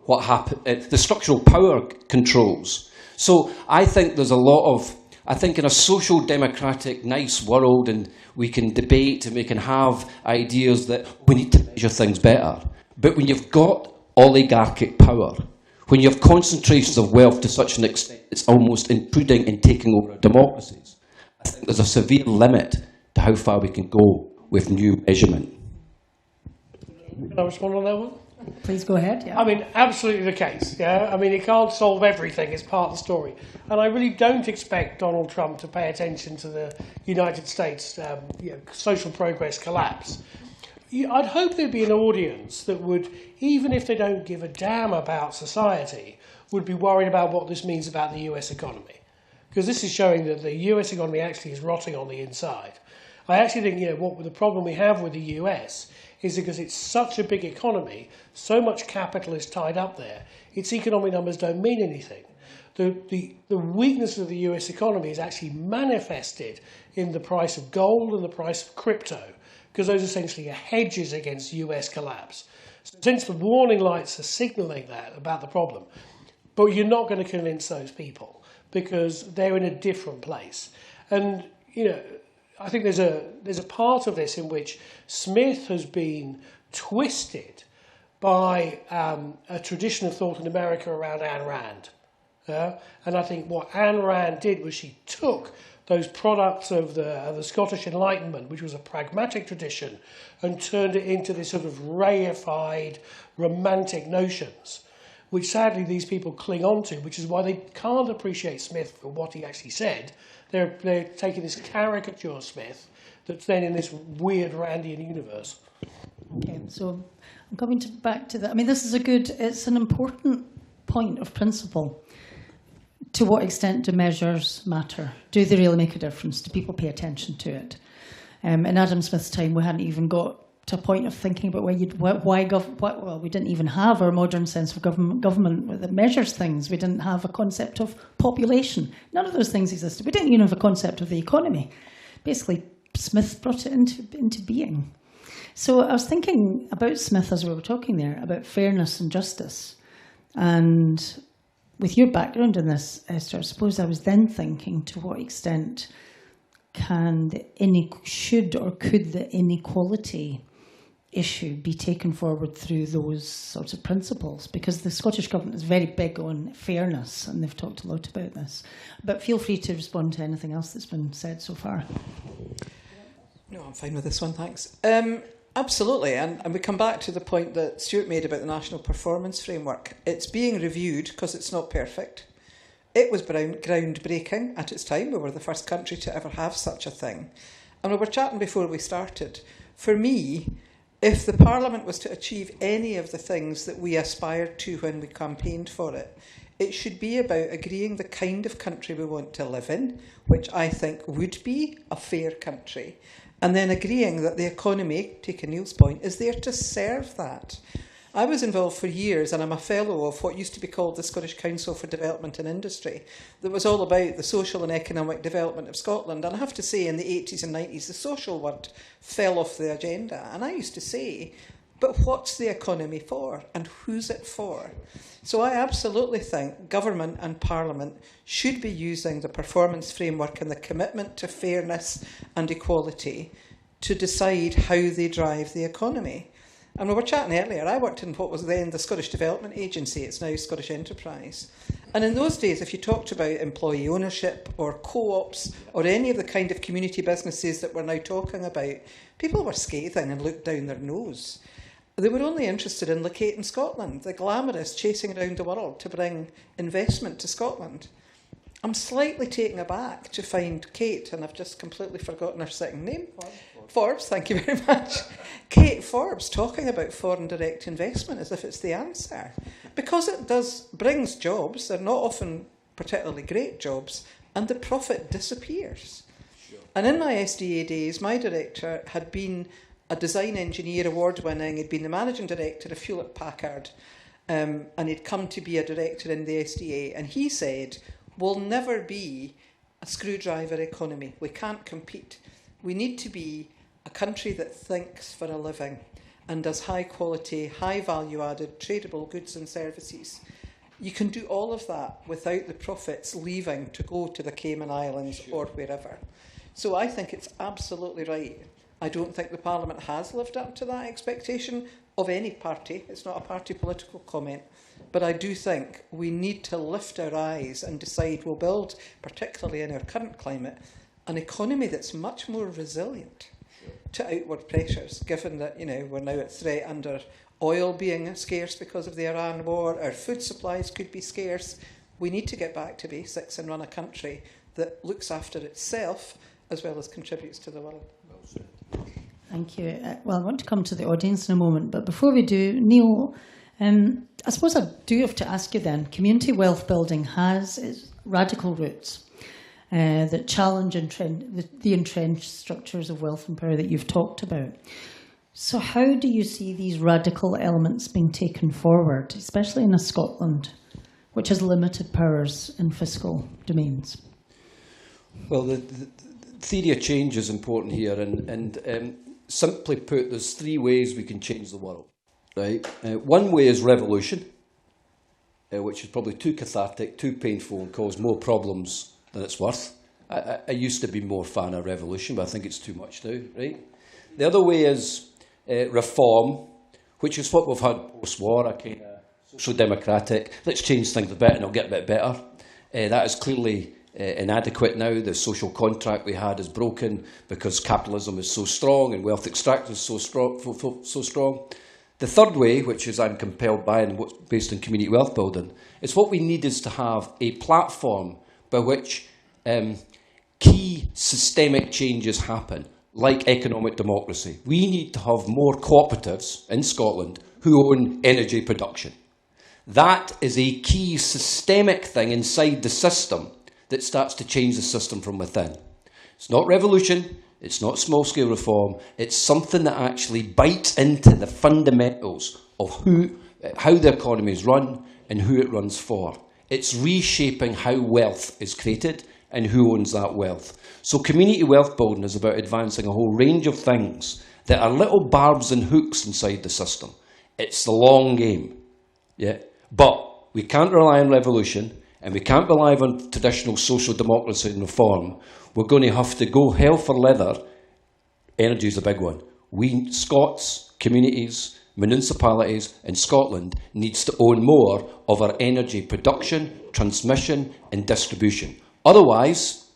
what happen. The structural power controls. So I think there's a lot of, I think in a social democratic, nice world, and we can debate and we can have ideas that we need to measure things better. But when you've got oligarchic power, when you have concentrations of wealth to such an extent, it's almost intruding and taking over our democracies. I think there's a severe limit to how far we can go with new measurement. Can I respond on that one? Please go ahead. Yeah. I mean, absolutely the case. Yeah, I mean, it can't solve everything. It's part of the story, and I really don't expect Donald Trump to pay attention to the United States social progress collapse. I'd hope there'd be an audience that would, even if they don't give a damn about society, would be worried about what this means about the US economy. Because this is showing that the US economy actually is rotting on the inside. I actually think, what the problem we have with the US is because it's such a big economy, so much capital is tied up there, its economic numbers don't mean anything. The weakness of the US economy is actually manifested in the price of gold and the price of crypto, because those essentially are hedges against US collapse. So since the warning lights are signalling that about the problem, but you're not going to convince those people because they're in a different place. And, I think there's a part of this in which Smith has been twisted by a tradition of thought in America around Ayn Rand. And I think what Ayn Rand did was she took those products of the Scottish Enlightenment, which was a pragmatic tradition, and turned it into this sort of reified, romantic notions, which sadly these people cling on to, which is why they can't appreciate Smith for what he actually said. They're taking this caricature Smith that's then in this weird Randian universe. Okay, so I'm coming back to that. I mean, this is it's an important point of principle. To what extent do measures matter? Do they really make a difference? Do people pay attention to it? In Adam Smith's time, we hadn't even got to a point of thinking about well, we didn't even have our modern sense of government that measures things. We didn't have a concept of population. None of those things existed. We didn't even have a concept of the economy. Basically, Smith brought it into being. So I was thinking about Smith as we were talking there, about fairness and justice. And with your background in this, Esther, I suppose I was then thinking, to what extent could the inequality issue be taken forward through those sorts of principles? Because the Scottish Government is very big on fairness, and they've talked a lot about this. But feel free to respond to anything else that's been said so far. No, I'm fine with this one, thanks. Absolutely, and we come back to the point that Stuart made about the National Performance Framework. It's being reviewed because it's not perfect. It was groundbreaking at its time. We were the first country to ever have such a thing. And we were chatting before we started. For me, if the Parliament was to achieve any of the things that we aspired to when we campaigned for it, it should be about agreeing the kind of country we want to live in, which I think would be a fair country, and then agreeing that the economy, taking Neil's point, is there to serve that. I was involved for years, and I'm a fellow of what used to be called the Scottish Council for Development and Industry, that was all about the social and economic development of Scotland. And I have to say, in the 80s and 90s, the social word fell off the agenda. And I used to say, but what's the economy for, and who's it for? So I absolutely think government and Parliament should be using the performance framework and the commitment to fairness and equality to decide how they drive the economy. And we were chatting earlier, I worked in what was then the Scottish Development Agency, it's now Scottish Enterprise. And in those days, if you talked about employee ownership or co-ops or any of the kind of community businesses that we're now talking about, people were scathing and looked down their nose. They were only interested in locating Scotland, the glamorous chasing around the world to bring investment to Scotland. I'm slightly taken aback to find Kate, and I've just completely forgotten her second name. Forbes, thank you very much. Kate Forbes talking about foreign direct investment as if it's the answer. Because it brings jobs, they're not often particularly great jobs, and the profit disappears. Sure. And in my SDA days, my director had been a design engineer, award-winning, he'd been the managing director of Hewlett-Packard, and he'd come to be a director in the SDA, and he said, we'll never be a screwdriver economy. We can't compete. We need to be a country that thinks for a living and does high quality, high value added, tradable goods and services. You can do all of that without the profits leaving to go to the Cayman Islands or wherever. So I think it's absolutely right. I don't think the Parliament has lived up to that expectation of any party. It's not a party political comment. But I do think we need to lift our eyes and decide we'll build, particularly in our current climate, an economy that's much more resilient to outward pressures, given that, we're now at threat under oil being scarce because of the Iran war, our food supplies could be scarce. We need to get back to basics and run a country that looks after itself as well as contributes to the world. Thank you. Well, I want to come to the audience in a moment, but before we do, Neil, I suppose I do have to ask you then, community wealth building has its radical roots that challenge the entrenched structures of wealth and power that you've talked about. So how do you see these radical elements being taken forward, especially in a Scotland which has limited powers in fiscal domains? Well, the theory of change is important here, and simply put, there's three ways we can change the world. Right? One way is revolution, which is probably too cathartic, too painful, and cause more problems than it's worth. I used to be more fan of revolution, but I think it's too much now. Right? The other way is reform, which is what we've had post-war, a kind of social democratic, let's change things a bit and it'll get a bit better. That is clearly inadequate now. The social contract we had is broken because capitalism is so strong and wealth extraction is so strong. The third way, which is I'm compelled by and what's based on community wealth building, is what we need is to have a platform by which key systemic changes happen, like economic democracy. We need to have more cooperatives in Scotland who own energy production. That is a key systemic thing inside the system that starts to change the system from within. It's not revolution, it's not small-scale reform, it's something that actually bites into the fundamentals of how the economy is run and who it runs for. It's reshaping how wealth is created and who owns that wealth. So community wealth building is about advancing a whole range of things that are little barbs and hooks inside the system. It's the long game. Yeah? But we can't rely on revolution and we can't rely on traditional social democracy and reform. We're going to have to go hell for leather. Energy is a big one. We, Scots, communities, municipalities in Scotland needs to own more of our energy production, transmission and distribution. Otherwise,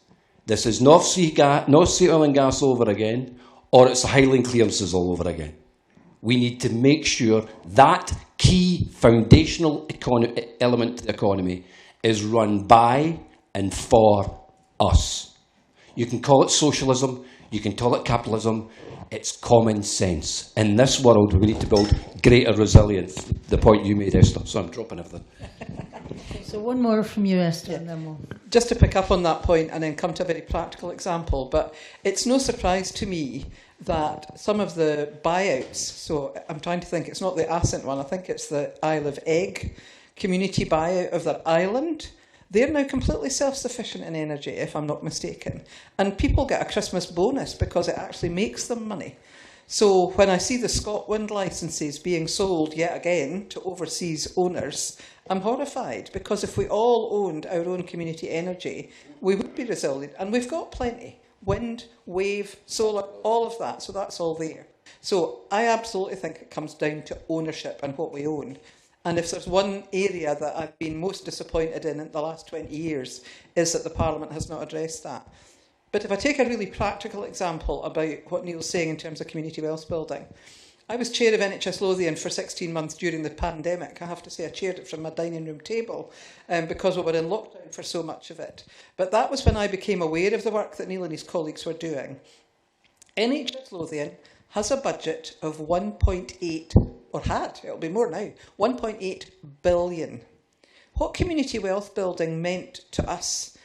this is North Sea oil and gas over again, or it's the Highland clearances all over again. We need to make sure that key foundational element to the economy is run by and for us. You can call it socialism, you can call it capitalism, it's common sense. In this world, we need to build greater resilience. The point you made, Esther, so I'm dropping everything. So one more from you, Esther, and then we'll... Just to pick up on that point and then come to a very practical example, but it's no surprise to me that some of the buyouts, so I'm trying to think, it's not the Ascent one, I think it's the Isle of Egg community buyout of their island. They're now completely self-sufficient in energy, if I'm not mistaken. And people get a Christmas bonus because it actually makes them money. So when I see the ScotWind licences being sold yet again to overseas owners, I'm horrified, because if we all owned our own community energy, we would be resilient. And we've got plenty. Wind, wave, solar, all of that. So that's all there. So I absolutely think it comes down to ownership and what we own. And if there's one area that I've been most disappointed in the last 20 years, is that the Parliament has not addressed that. But if I take a really practical example about what Neil's saying in terms of community wealth building, I was chair of NHS Lothian for 16 months during the pandemic. I have to say I chaired it from my dining room table because we were in lockdown for so much of it. But that was when I became aware of the work that Neil and his colleagues were doing. NHS Lothian has a budget of 1.8, or had, it'll be more now, 1.8 billion. What community wealth building meant to us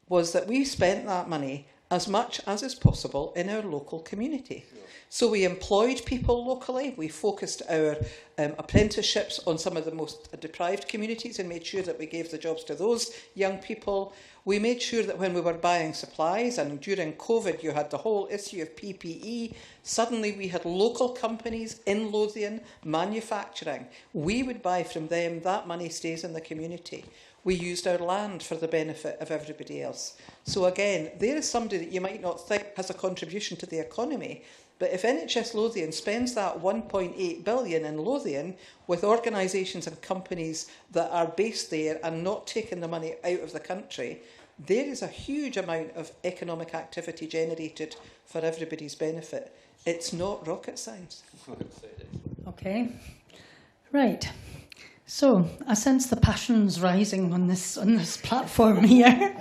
was that we spent that money as much as is possible in our local community. So we employed people locally, we focused our apprenticeships on some of the most deprived communities and made sure that we gave the jobs to those young people. We made sure that when we were buying supplies, and during COVID you had the whole issue of PPE, suddenly we had local companies in Lothian manufacturing. We would buy from them, that money stays in the community. We used our land for the benefit of everybody else. So again, there is somebody that you might not think has a contribution to the economy, but if NHS Lothian spends that 1.8 billion in Lothian with organisations and companies that are based there and not taking the money out of the country, there is a huge amount of economic activity generated for everybody's benefit. It's not rocket science. Okay. Right. So I sense the passions rising on this platform here.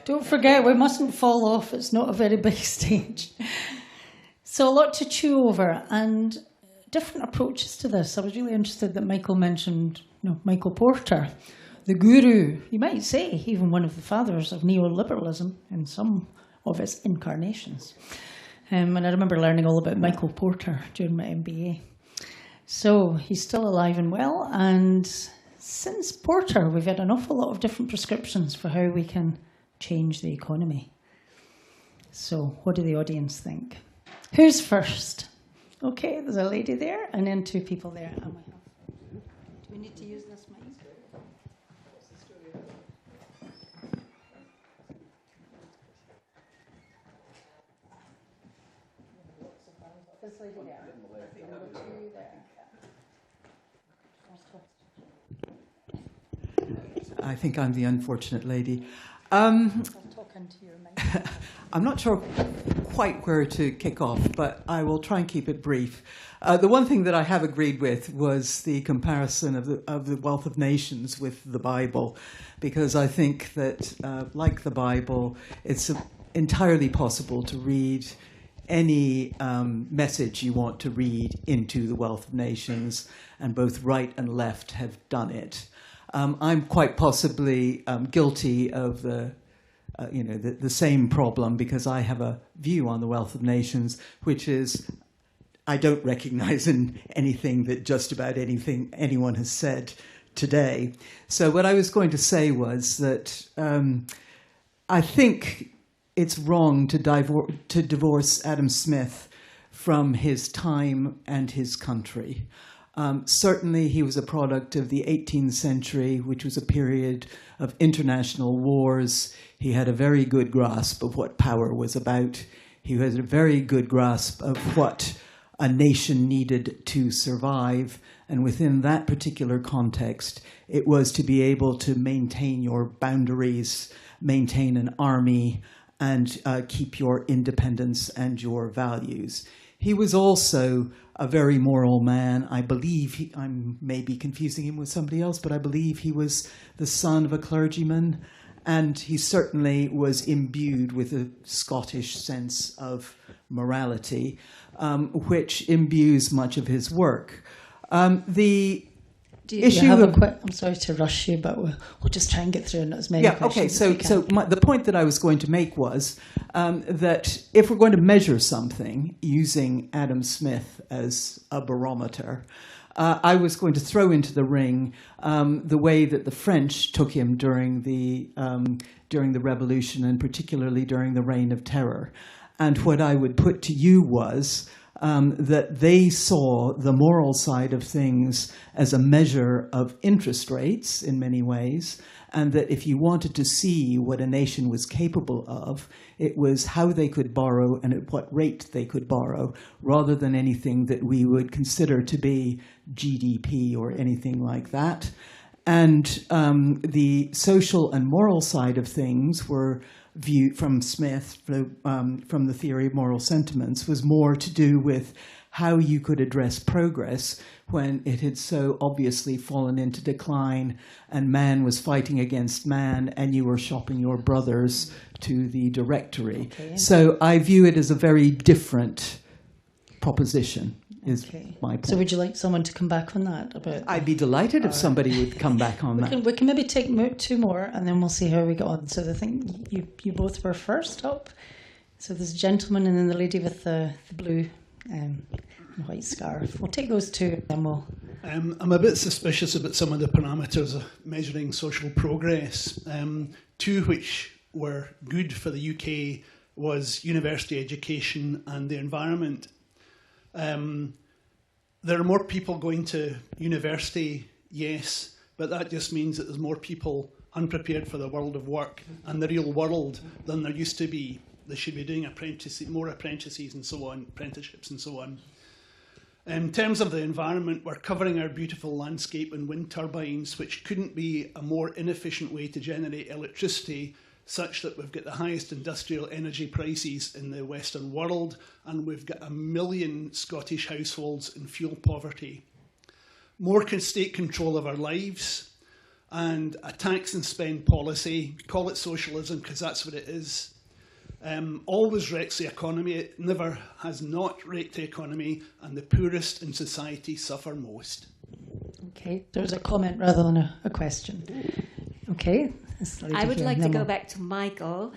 Don't forget, we mustn't fall off. It's not a very big stage. So a lot to chew over. And different approaches to this. I was really interested that Michael mentioned Michael Porter, the guru, you might say, even one of the fathers of neoliberalism in some of its incarnations. And I remember learning all about Michael Porter during my MBA. So he's still alive and well, and since Porter, we've had an awful lot of different prescriptions for how we can change the economy. So what do the audience think? Who's first? Okay, there's a lady there, and then two people there. Do we need to use this mic? This lady there. Number two there. I think I'm the unfortunate lady. I'm talking to your mic. I'm not sure quite where to kick off, but I will try and keep it brief. The one thing that I have agreed with was the comparison of the Wealth of Nations with the Bible, because I think that, like the Bible, it's entirely possible to read any message you want to read into the Wealth of Nations, and both right and left have done it. I'm quite possibly guilty of the same problem, because I have a view on the Wealth of Nations, which is I don't recognize in anything that just about anyone has said today. So what I was going to say was that I think it's wrong to divorce Adam Smith from his time and his country. Certainly he was a product of the 18th century, which was a period of international wars. He had a very good grasp of what power was about. He had a very good grasp of what a nation needed to survive. And within that particular context, it was to be able to maintain your boundaries, maintain an army, and keep your independence and your values. He was also a very moral man. I believe, I may be confusing him with somebody else, but I believe he was the son of a clergyman, and he certainly was imbued with a Scottish sense of morality, which imbues much of his work. I'm sorry to rush you, but we'll just try and get through as many questions as we can. The point that I was going to make was that if we're going to measure something using Adam Smith as a barometer, I was going to throw into the ring the way that the French took him during the Revolution, and particularly during the Reign of Terror. And what I would put to you was that they saw the moral side of things as a measure of interest rates in many ways, and that if you wanted to see what a nation was capable of, it was how they could borrow and at what rate they could borrow, rather than anything that we would consider to be GDP or anything like that. And the social and moral side of things were viewed from Smith, from the theory of moral sentiments, was more to do with how you could address progress when it had so obviously fallen into decline and man was fighting against man and you were shopping your brothers to the directory. Okay. So I view it as a very different proposition. Is my point. So would you like someone to come back on that? I'd be delighted if somebody would come back on that. We can maybe take two more, and then we'll see how we get on. So I think you both were first up. So there's a gentleman and then the lady with the blue white scarf. We'll take those two, and then we'll... I'm a bit suspicious about some of the parameters of measuring social progress. Two which were good for the UK was university education and the environment. There are more people going to university, yes, but that just means that there's more people unprepared for the world of work and the real world than there used to be. They should be doing more apprentices and so on, apprenticeships and so on. In terms of the environment, we're covering our beautiful landscape and wind turbines, which couldn't be a more inefficient way to generate electricity, such that we've got the highest industrial energy prices in the Western world, and we've got 1 million Scottish households in fuel poverty. More state control of our lives, and a tax and spend policy, call it socialism because that's what it is. always wrecks the economy. It never has not wrecked the economy, and the poorest in society suffer most. Okay, there was a comment rather than a question. Okay. I would like to go back to Michael.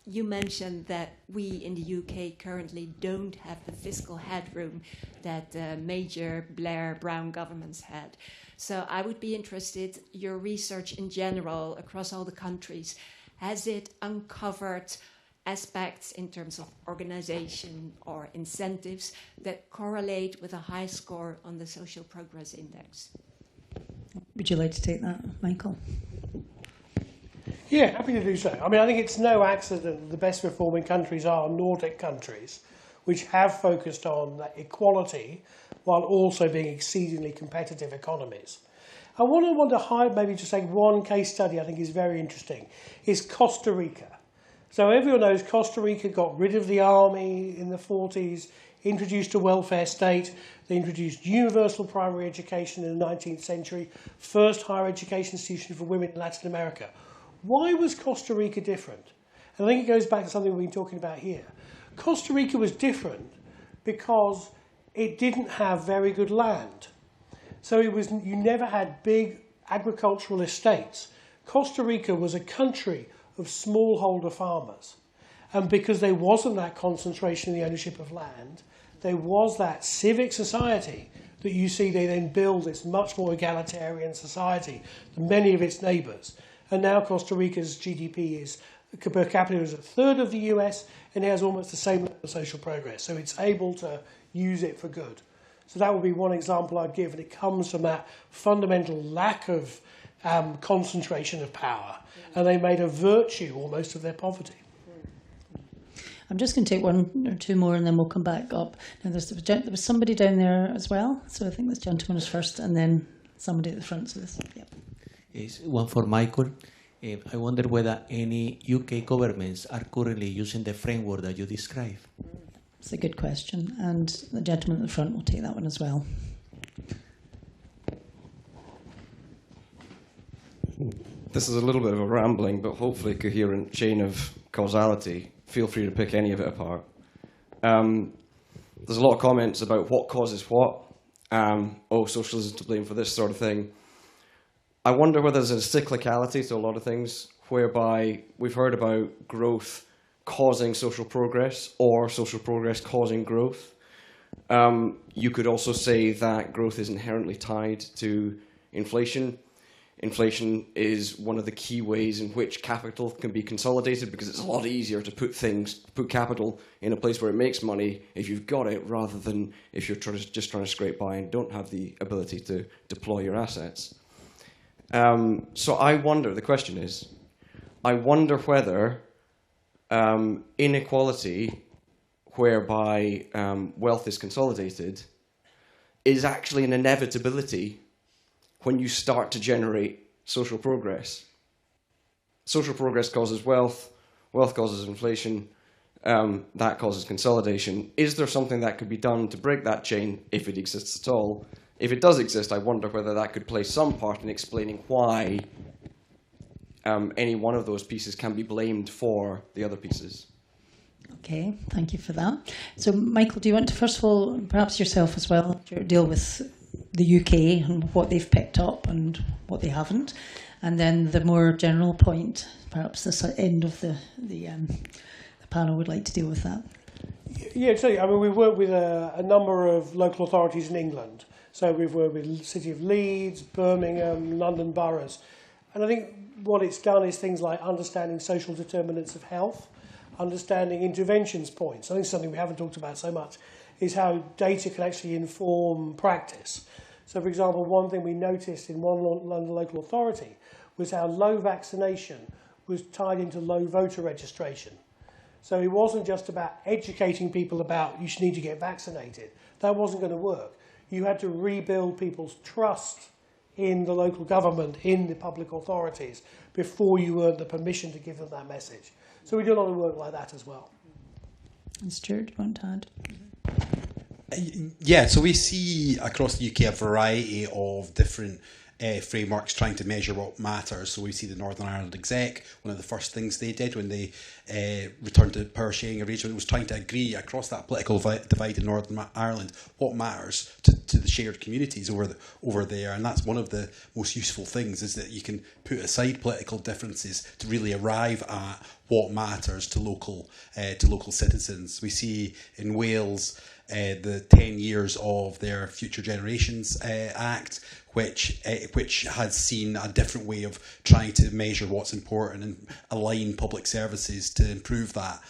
You mentioned that we in the UK currently don't have the fiscal headroom that major Blair Brown governments had. So I would be interested, your research in general across all the countries, has it uncovered aspects in terms of organization or incentives that correlate with a high score on the Social Progress Index? Would you like to take that, Michael? Yeah, happy to do so. I mean, I think it's no accident that the best performing countries are Nordic countries, which have focused on equality while also being exceedingly competitive economies. And what I want to highlight, maybe just take one case study I think is very interesting, is Costa Rica. So everyone knows Costa Rica got rid of the army in the 40s, introduced a welfare state. They introduced universal primary education in the 19th century, first higher education institution for women in Latin America. Why was Costa Rica different? And I think it goes back to something we've been talking about here. Costa Rica was different because it didn't have very good land. So you never had big agricultural estates. Costa Rica was a country of smallholder farmers. And because there wasn't that concentration in the ownership of land, there was that civic society that you see they then build this much more egalitarian society than many of its neighbours. And now Costa Rica's GDP is per capita is a third of the US, and it has almost the same level of social progress. So it's able to use it for good. So that would be one example I'd give, and it comes from that fundamental lack of concentration of power, and they made a virtue almost of their poverty. I'm just going to take one or two more, and then we'll come back up. Now, there was somebody down there as well, so I think this gentleman was first, and then somebody at the front. So this, yep. Is one for Michael. I wonder whether any UK governments are currently using the framework that you described. It's a good question, and the gentleman at the front will take that one as well. This is a little bit of a rambling, but hopefully coherent chain of causality. Feel free to pick any of it apart. There's a lot of comments about what causes what. Socialism to blame for this sort of thing. I wonder whether there's a cyclicality to a lot of things, whereby we've heard about growth causing social progress or social progress causing growth. You could also say that growth is inherently tied to inflation. Inflation is one of the key ways in which capital can be consolidated, because it's a lot easier to put capital in a place where it makes money if you've got it, rather than if you're just trying to scrape by and don't have the ability to deploy your assets. So I wonder, the question is, I wonder whether inequality, whereby wealth is consolidated, is actually an inevitability when you start to generate social progress. Social progress causes wealth, wealth causes inflation, that causes consolidation. Is there something that could be done to break that chain, if it exists at all? If it does exist, I wonder whether that could play some part in explaining why any one of those pieces can be blamed for the other pieces. Okay, thank you for that. So, Michael, do you want to, first of all, perhaps yourself as well, deal with the UK and what they've picked up and what they haven't, and then the more general point, perhaps this end of the panel would like to deal with that. Yeah, so I mean, we've worked with a number of local authorities in England. So we've worked with the City of Leeds, Birmingham, London boroughs. And I think what it's done is things like understanding social determinants of health, understanding interventions points. I think something we haven't talked about so much is how data can actually inform practice. So, for example, one thing we noticed in one London local authority was how low vaccination was tied into low voter registration. So it wasn't just about educating people about you need to get vaccinated. That wasn't going to work. You had to rebuild people's trust in the local government, in the public authorities, before you earned the permission to give them that message. So we do a lot of work like that as well. And Stuart, do you want to add? Yeah, so we see across the UK a variety of different frameworks trying to measure what matters. So we see the Northern Ireland Exec, one of the first things they did when they returned to power sharing arrangement was trying to agree across that political divide in Northern Ireland what matters to the shared communities over there. And that's one of the most useful things, is that you can put aside political differences to really arrive at what matters to local citizens. We see in Wales the 10 years of their Future Generations Act, which has seen a different way of trying to measure what's important and align public services to improve that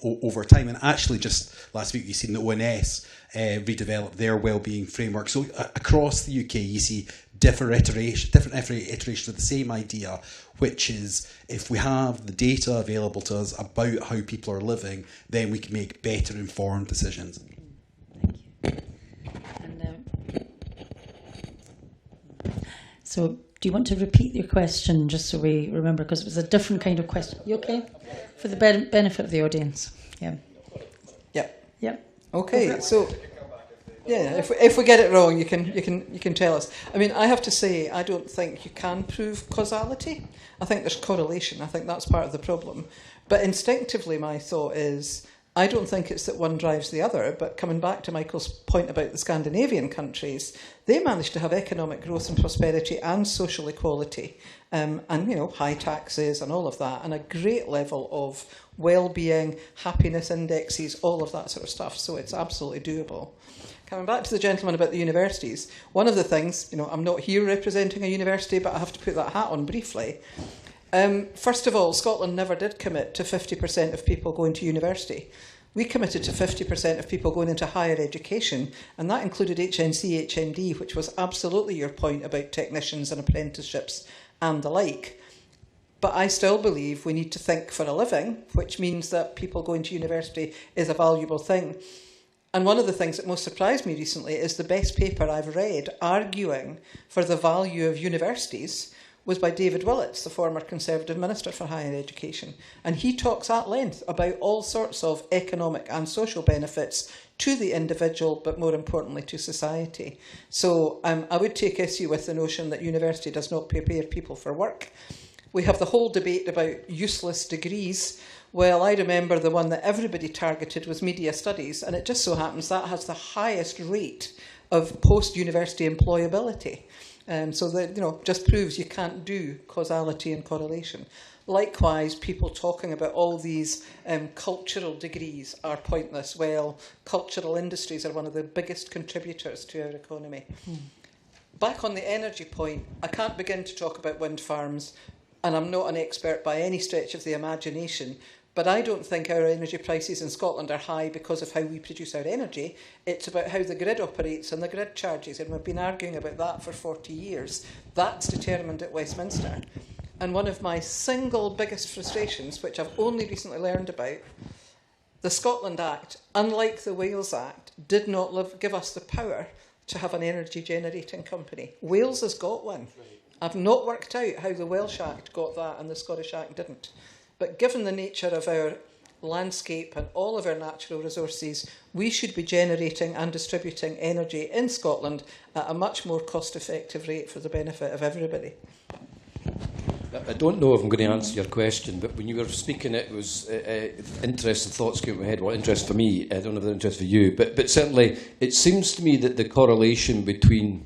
over time. And actually, just last week, you've seen the ONS redevelop their wellbeing framework. So across the UK, you see different iterations of the same idea, which is if we have the data available to us about how people are living, then we can make better informed decisions. So do you want to repeat your question just so we remember, because it was a different kind of question. You okay? For the benefit of the audience. Yeah. Yep. Yep. Okay. So yeah, if we get it wrong, you can tell us. I mean, I have to say, I don't think you can prove causality. I think there's correlation. I think that's part of the problem. But instinctively, my thought is, I don't think it's that one drives the other, but coming back to Michael's point about the Scandinavian countries, they managed to have economic growth and prosperity and social equality, and high taxes and all of that, and a great level of well-being, happiness indexes, all of that sort of stuff. So it's absolutely doable. Coming back to the gentleman about the universities, one of the things, I'm not here representing a university, but I have to put that hat on briefly. First of all, Scotland never did commit to 50% of people going to university. We committed to 50% of people going into higher education, and that included HNC, HND, which was absolutely your point about technicians and apprenticeships and the like. But I still believe we need to think for a living, which means that people going to university is a valuable thing. And one of the things that most surprised me recently is the best paper I've read arguing for the value of universities was by David Willits, the former Conservative Minister for Higher Education. And he talks at length about all sorts of economic and social benefits to the individual, but more importantly to society. So I would take issue with the notion that university does not prepare people for work. We have the whole debate about useless degrees. Well, I remember the one that everybody targeted was media studies, and it just so happens that has the highest rate of post-university employability. So that just proves you can't do causality and correlation. Likewise, people talking about all these cultural degrees are pointless. Well, cultural industries are one of the biggest contributors to our economy. Back on the energy point, I can't begin to talk about wind farms, and I'm not an expert by any stretch of the imagination, but I don't think our energy prices in Scotland are high because of how we produce our energy. It's about how the grid operates and the grid charges, and we've been arguing about that for 40 years. That's determined at Westminster. And one of my single biggest frustrations, which I've only recently learned about, the Scotland Act, unlike the Wales Act, did not give us the power to have an energy generating company. Wales has got one. I've not worked out how the Welsh Act got that and the Scottish Act didn't. But given the nature of our landscape and all of our natural resources, we should be generating and distributing energy in Scotland at a much more cost-effective rate for the benefit of everybody. I don't know if I'm going to answer your question, but when you were speaking, it was interesting thoughts came to my head. Well, interest for me, I don't know if they're interest for you, but certainly it seems to me that the correlation between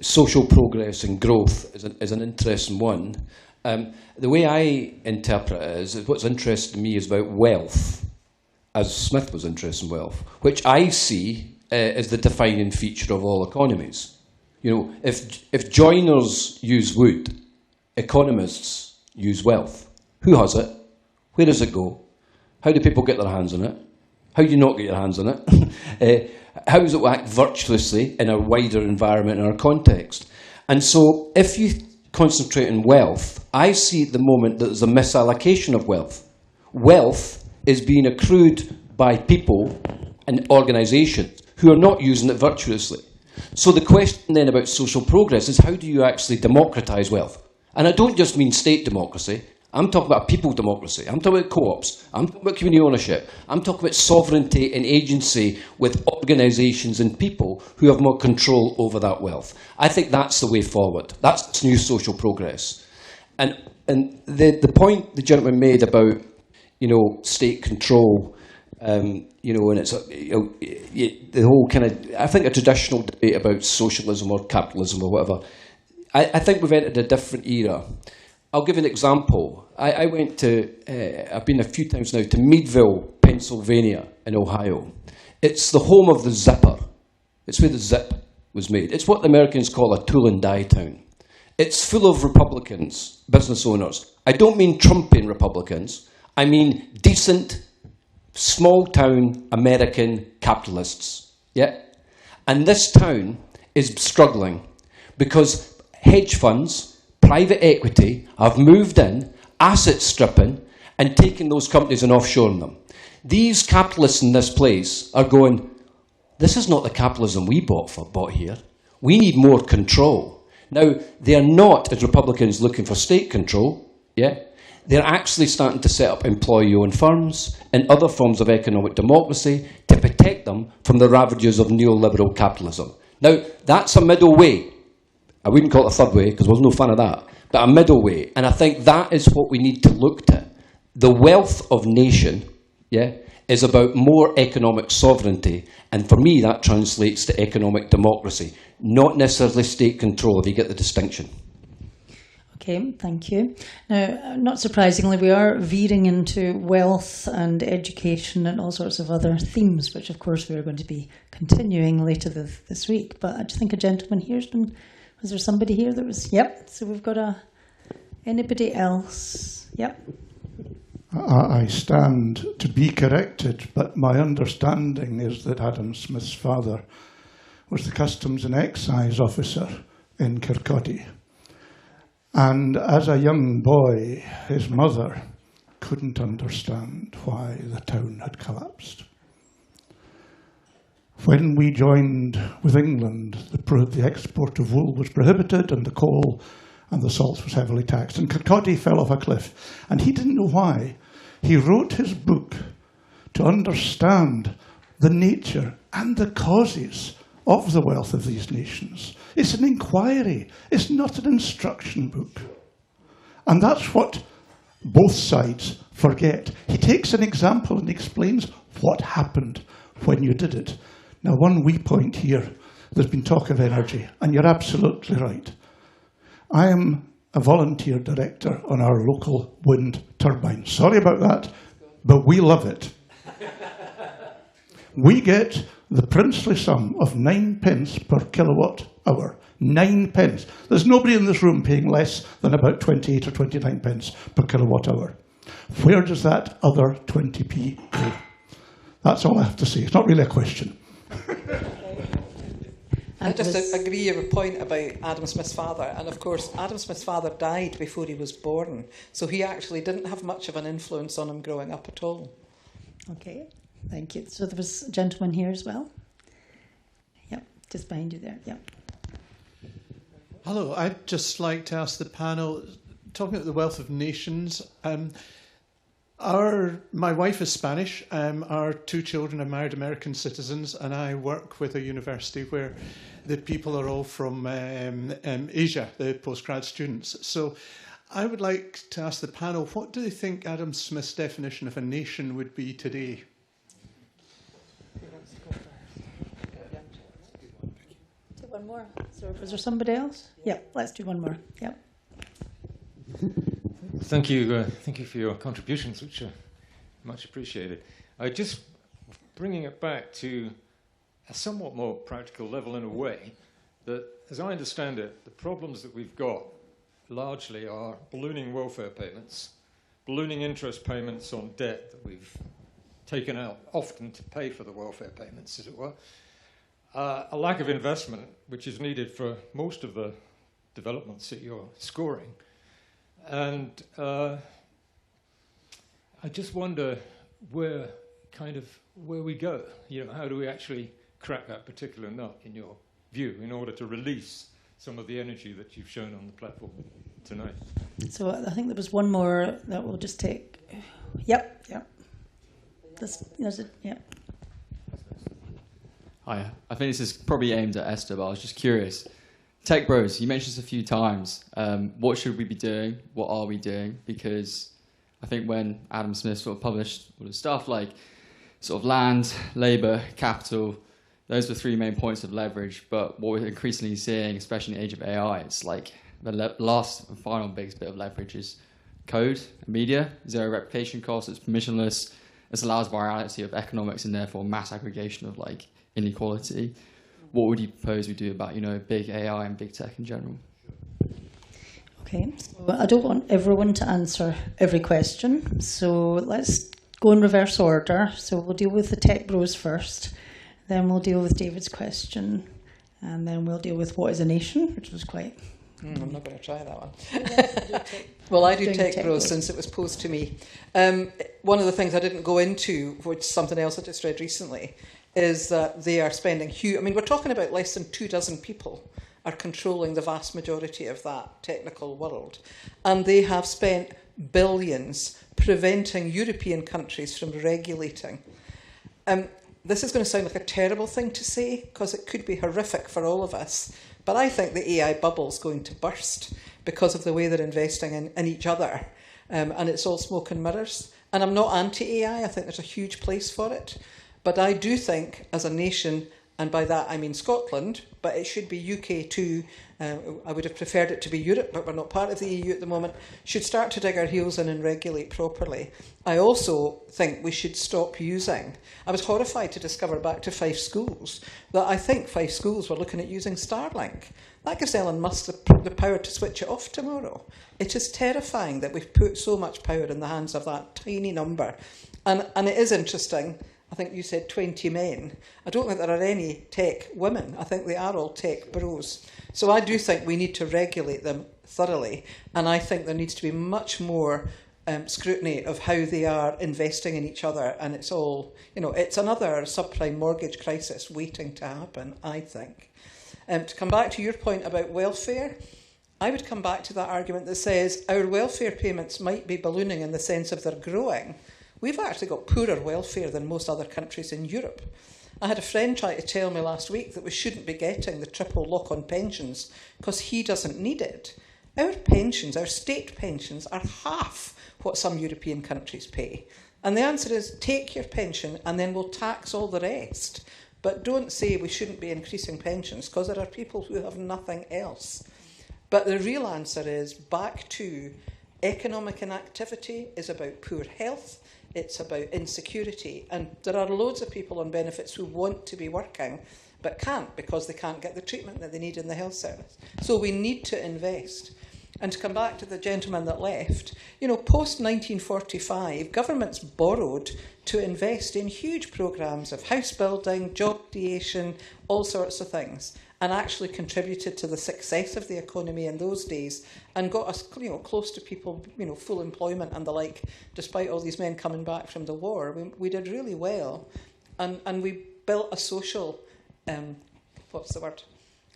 social progress and growth is an interesting one. The way I interpret it is what's interesting to me is about wealth, as Smith was interested in wealth, which I see as the defining feature of all economies. If joiners use wood, economists use wealth. Who has it? Where does it go? How do people get their hands on it? How do you not get your hands on it? How does it act virtuously in a wider environment, in our context? And so if you concentrate on wealth, I see at the moment that there's a misallocation of wealth. Wealth is being accrued by people and organisations who are not using it virtuously. So the question then about social progress is how do you actually democratise wealth? And I don't just mean state democracy, I'm talking about a people democracy. I'm talking about co-ops. I'm talking about community ownership. I'm talking about sovereignty and agency with organisations and people who have more control over that wealth. I think that's the way forward. That's new social progress. And the point the gentleman made about, state control, and it's the whole kind of, I think a traditional debate about socialism or capitalism or whatever. I think we've entered a different era. I'll give an example. I went to, I've been a few times now, to Meadville, Pennsylvania in Ohio. It's the home of the zipper. It's where the zip was made. It's what the Americans call a tool and die town. It's full of Republicans, business owners. I don't mean Trumpian Republicans. I mean decent, small-town American capitalists. Yeah? And this town is struggling because hedge funds, private equity have moved in, asset stripping, and taken those companies and offshoring them. These capitalists in this place are going, this is not the capitalism we bought here. We need more control. Now, they are not, as Republicans, looking for state control. Yeah? They're actually starting to set up employee-owned firms and other forms of economic democracy to protect them from the ravages of neoliberal capitalism. Now, that's a middle way. I wouldn't call it a third way, because I was no fan of that, but a middle way. And I think that is what we need to look at. The wealth of nation, yeah, is about more economic sovereignty. And for me, that translates to economic democracy, not necessarily state control, if you get the distinction. Okay, thank you. Now, not surprisingly, we are veering into wealth and education and all sorts of other themes, which, of course, we're going to be continuing later this week. But I just think a gentleman here's been... Was there somebody here that was... Yep, so we've got anybody else? Yep. I stand to be corrected, but my understanding is that Adam Smith's father was the Customs and Excise officer in Kirkcaldy. And as a young boy, his mother couldn't understand why the town had collapsed. When we joined with England, the export of wool was prohibited and the coal and the salt was heavily taxed. And Kirkcaldy fell off a cliff. And he didn't know why. He wrote his book to understand the nature and the causes of the wealth of these nations. It's an inquiry. It's not an instruction book. And that's what both sides forget. He takes an example and explains what happened when you did it. Now, one wee point here, there's been talk of energy, and you're absolutely right. I am a volunteer director on our local wind turbine. Sorry about that, but we love it. We get the princely sum of 9 pence per kilowatt hour. 9 pence. There's nobody in this room paying less than about 28 or 29 pence per kilowatt hour. Where does that other 20p go? That's all I have to say. It's not really a question. I just agree with a point about Adam Smith's father. And of course, Adam Smith's father died before he was born. So he actually didn't have much of an influence on him growing up at all. Okay, thank you. So there was a gentleman here as well. Yep, just behind you there. Yep. Hello, I'd just like to ask the panel, talking about the wealth of nations, my wife is Spanish, our 2 children are married American citizens, and I work with a university where the people are all from Asia, the postgrad students. So I would like to ask the panel, what do they think Adam Smith's definition of a nation would be today? Do one more. So was there somebody else? Yeah, let's do one more. Yep. Thank you for your contributions, which are much appreciated. Just bringing it back to a somewhat more practical level in a way, that, as I understand it, the problems that we've got largely are ballooning welfare payments, ballooning interest payments on debt that we've taken out often to pay for the welfare payments, as it were, a lack of investment, which is needed for most of the developments that you're scoring. And I just wonder where we go. How do we actually crack that particular nut, in your view, in order to release some of the energy that you've shown on the platform tonight. So I think there was one more that we'll just take. Yep. There's it. Yep. Hi, I think this is probably aimed at Esther, but I was just curious. Tech Bros, you mentioned this a few times. What should we be doing? What are we doing? Because I think when Adam Smith sort of published all the stuff like sort of land, labour, capital, those were three main points of leverage. But what we're increasingly seeing, especially in the age of AI, it's like the last and final biggest bit of leverage is code, media, zero replication costs, it's permissionless, this allows virality of economics and therefore mass aggregation of like inequality. What would you propose we do about, big AI and big tech in general? Okay, so I don't want everyone to answer every question, so let's go in reverse order. So we'll deal with the Tech Bros first, then we'll deal with David's question, and then we'll deal with what is a nation, which was quite... I'm not going to try that one. Well, I do Tech Bros since it was posed to me. One of the things I didn't go into, which is something else I just read recently, is that they are spending huge... I mean, we're talking about less than 24 people are controlling the vast majority of that technical world. And they have spent billions preventing European countries from regulating. This is going to sound like a terrible thing to say, because it could be horrific for all of us. But I think the AI bubble is going to burst because of the way they're investing in each other. And it's all smoke and mirrors. And I'm not anti-AI. I think there's a huge place for it. But I do think, as a nation, and by that I mean Scotland, but it should be UK too, I would have preferred it to be Europe, but we're not part of the EU at the moment, should start to dig our heels in and regulate properly. I also think we should stop using... I was horrified to discover back to Fife Schools that I think Fife Schools were looking at using Starlink. That gives Elon Musk the power to switch it off tomorrow. It is terrifying that we've put so much power in the hands of that tiny number. And it is interesting... I think you said 20 men. I don't think there are any tech women. I think they are all tech bros. So I do think we need to regulate them thoroughly. And I think there needs to be much more scrutiny of how they are investing in each other. And it's all, it's another subprime mortgage crisis waiting to happen, I think. To come back to your point about welfare, I would come back to that argument that says our welfare payments might be ballooning in the sense of they're growing. We've actually got poorer welfare than most other countries in Europe. I had a friend try to tell me last week that we shouldn't be getting the triple lock-on pensions because he doesn't need it. Our pensions, our state pensions, are half what some European countries pay. And the answer is take your pension and then we'll tax all the rest. But don't say we shouldn't be increasing pensions because there are people who have nothing else. But the real answer is back to economic inactivity is about poor health. It's about insecurity. And there are loads of people on benefits who want to be working but can't because they can't get the treatment that they need in the health service. So we need to invest. And to come back to the gentleman that left, post-1945, governments borrowed to invest in huge programmes of house building, job creation, all sorts of things, and actually contributed to the success of the economy in those days and got us close to people, full employment and the like, despite all these men coming back from the war. We did really well. And we built a social,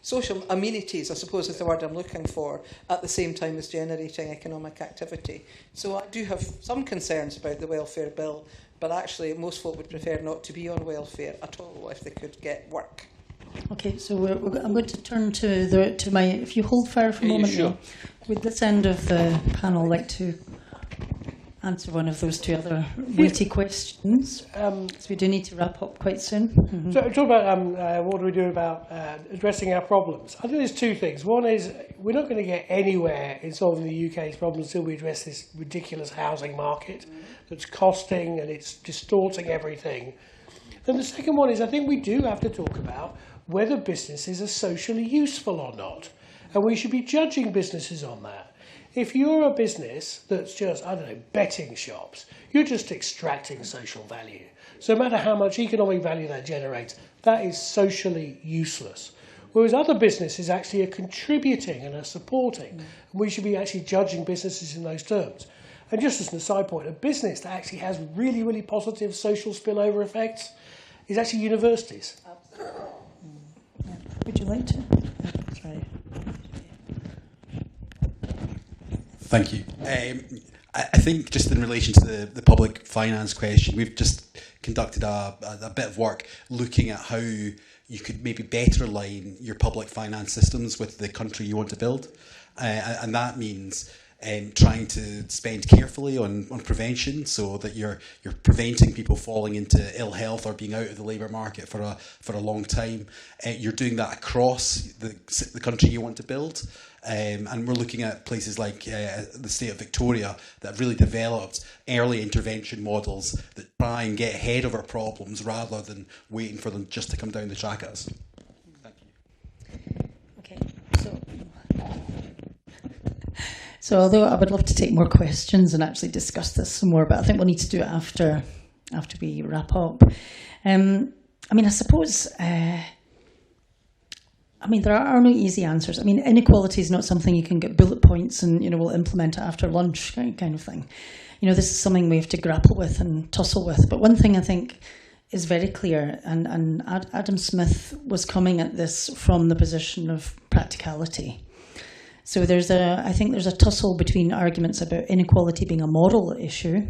social amenities, I suppose is the word I'm looking for, at the same time as generating economic activity. So I do have some concerns about the welfare bill, but actually most folk would prefer not to be on welfare at all if they could get work. Okay, so I'm going to turn to my... If you hold fire for a moment, sure. With this end of the panel, I'd like to answer one of those two other weighty questions. So we do need to wrap up quite soon. Mm-hmm. So talk about what do we do about addressing our problems. I think there's two things. One is we're not going to get anywhere in solving the UK's problems until we address this ridiculous housing market that's costing and it's distorting everything. And the second one is I think we do have to talk about whether businesses are socially useful or not. And we should be judging businesses on that. If you're a business that's just, betting shops, you're just extracting social value. So no matter how much economic value that generates, that is socially useless. Whereas other businesses actually are contributing and are supporting. And we should be actually judging businesses in those terms. And just as an aside point, a business that actually has really, really positive social spillover effects is actually universities. Absolutely. Would you like to? Sorry. Thank you. I think just in relation to the public finance question, we've just conducted a bit of work looking at how you could maybe better align your public finance systems with the country you want to build. And that means trying to spend carefully on prevention, so that you're preventing people falling into ill health or being out of the labour market for a long time. You're doing that across the country you want to build. And we're looking at places like the state of Victoria that have really developed early intervention models that try and get ahead of our problems rather than waiting for them just to come down the track at us. Thank you. Okay, so although I would love to take more questions and actually discuss this some more, but I think we'll need to do it after we wrap up. I mean, I suppose... there are no easy answers. I mean, inequality is not something you can get bullet points and, we'll implement it after lunch kind of thing. This is something we have to grapple with and tussle with. But one thing I think is very clear, and Adam Smith was coming at this from the position of practicality. So I think there's a tussle between arguments about inequality being a moral issue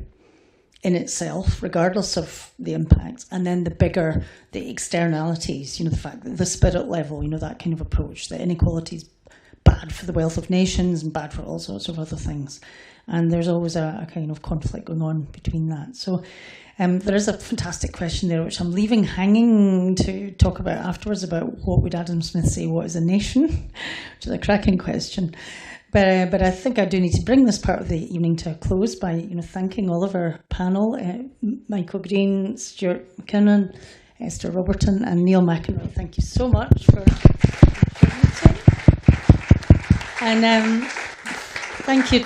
in itself, regardless of the impacts, and then the externalities, the fact that the spirit level, that kind of approach, that inequality is bad for the wealth of nations and bad for all sorts of other things. And there's always a kind of conflict going on between that. So there is a fantastic question there, which I'm leaving hanging to talk about afterwards, about what would Adam Smith say, what is a nation, which is a cracking question. But I think I do need to bring this part of the evening to a close by thanking all of our panel, Michael Green, Stuart McKinnon, Esther Roberton and Neil McEnroe. Thank you so much for contributing. And thank you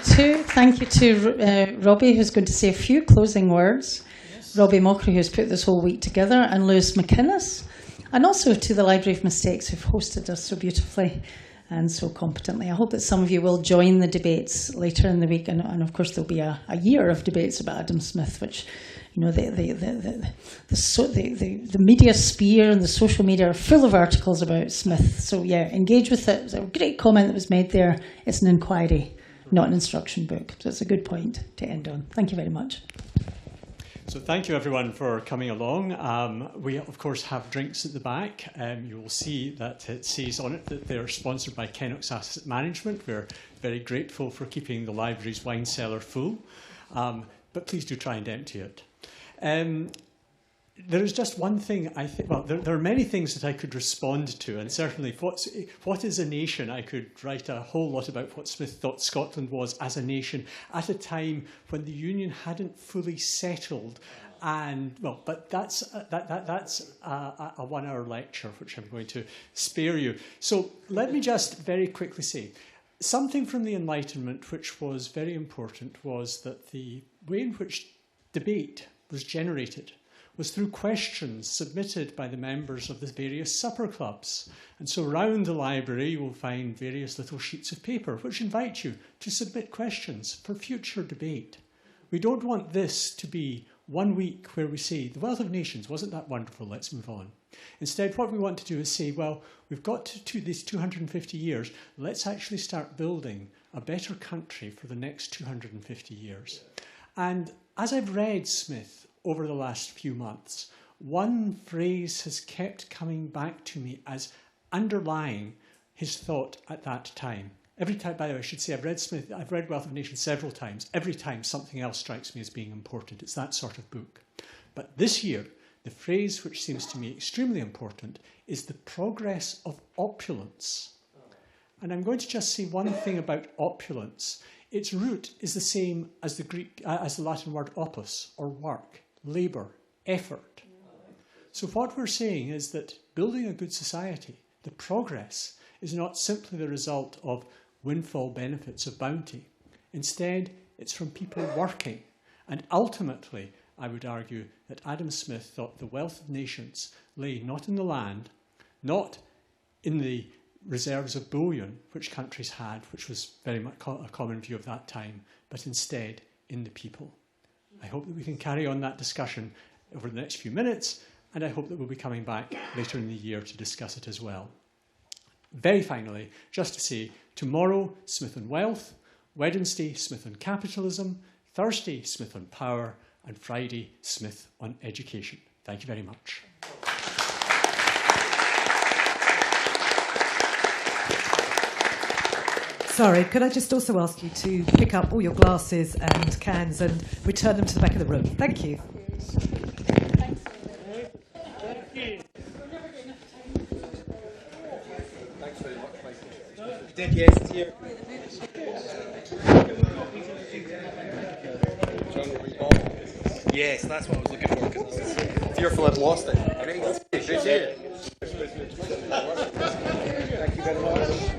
to Robbie, who's going to say a few closing words. Yes. Robbie Mockery, who's put this whole week together, and Lewis McInnes. And also to the Library of Mistakes, who've hosted us so beautifully and so competently. I hope that some of you will join the debates later in the week, and of course there'll be a year of debates about Adam Smith, which the media sphere and the social media are full of articles about Smith. So yeah, engage with it. There's a great comment that was made there. It's an inquiry, not an instruction book. So it's a good point to end on. Thank you very much. So thank you everyone for coming along. We of course have drinks at the back. You will see that it says on it that they're sponsored by Kennox Asset Management. We're very grateful for keeping the library's wine cellar full, but please do try and empty it. There is just one thing I think, well, there are many things that I could respond to, and certainly what is a nation? I could write a whole lot about what Smith thought Scotland was as a nation at a time when the Union hadn't fully settled. And well, but that's a 1 hour lecture, which I'm going to spare you. So let me just very quickly say, something from the Enlightenment which was very important was that the way in which debate was generated was through questions submitted by the members of the various supper clubs. And so around the library you will find various little sheets of paper which invite you to submit questions for future debate. We don't want this to be 1 week where we say, the wealth of nations, wasn't that wonderful, let's move on. Instead, what we want to do is say, well, we've got to these 250 years, let's actually start building a better country for the next 250 years. And as I've read Smith over the last few months, one phrase has kept coming back to me as underlying his thought at that time. Every time, by the way, I should say, I've read Wealth of Nations several times. Every time something else strikes me as being important. It's that sort of book. But this year, the phrase which seems to me extremely important is the progress of opulence. And I'm going to just say one thing about opulence. Its root is the same as the Latin word opus, or work, labour, effort. So what we're saying is that building a good society, the progress, is not simply the result of windfall benefits of bounty. Instead, it's from people working. And ultimately, I would argue that Adam Smith thought the wealth of nations lay not in the land, not in the reserves of bullion which countries had, which was very much a common view of that time, but instead in the people. I hope that we can carry on that discussion over the next few minutes, and I hope that we'll be coming back later in the year to discuss it as well. Very finally, just to say, tomorrow, Smith and Wealth Wednesday, Smith on capitalism, Thursday, Smith on power, and Friday, Smith on education. Thank you very much. Sorry, could I just also ask you to pick up all your glasses and cans and return them to the back of the room? Thank you. Thank you. Thanks very much, Michael. You did, yes, it's here. Yes, that's what I was looking for, because I was fearful I'd lost it. Great to see you. Thank you very much.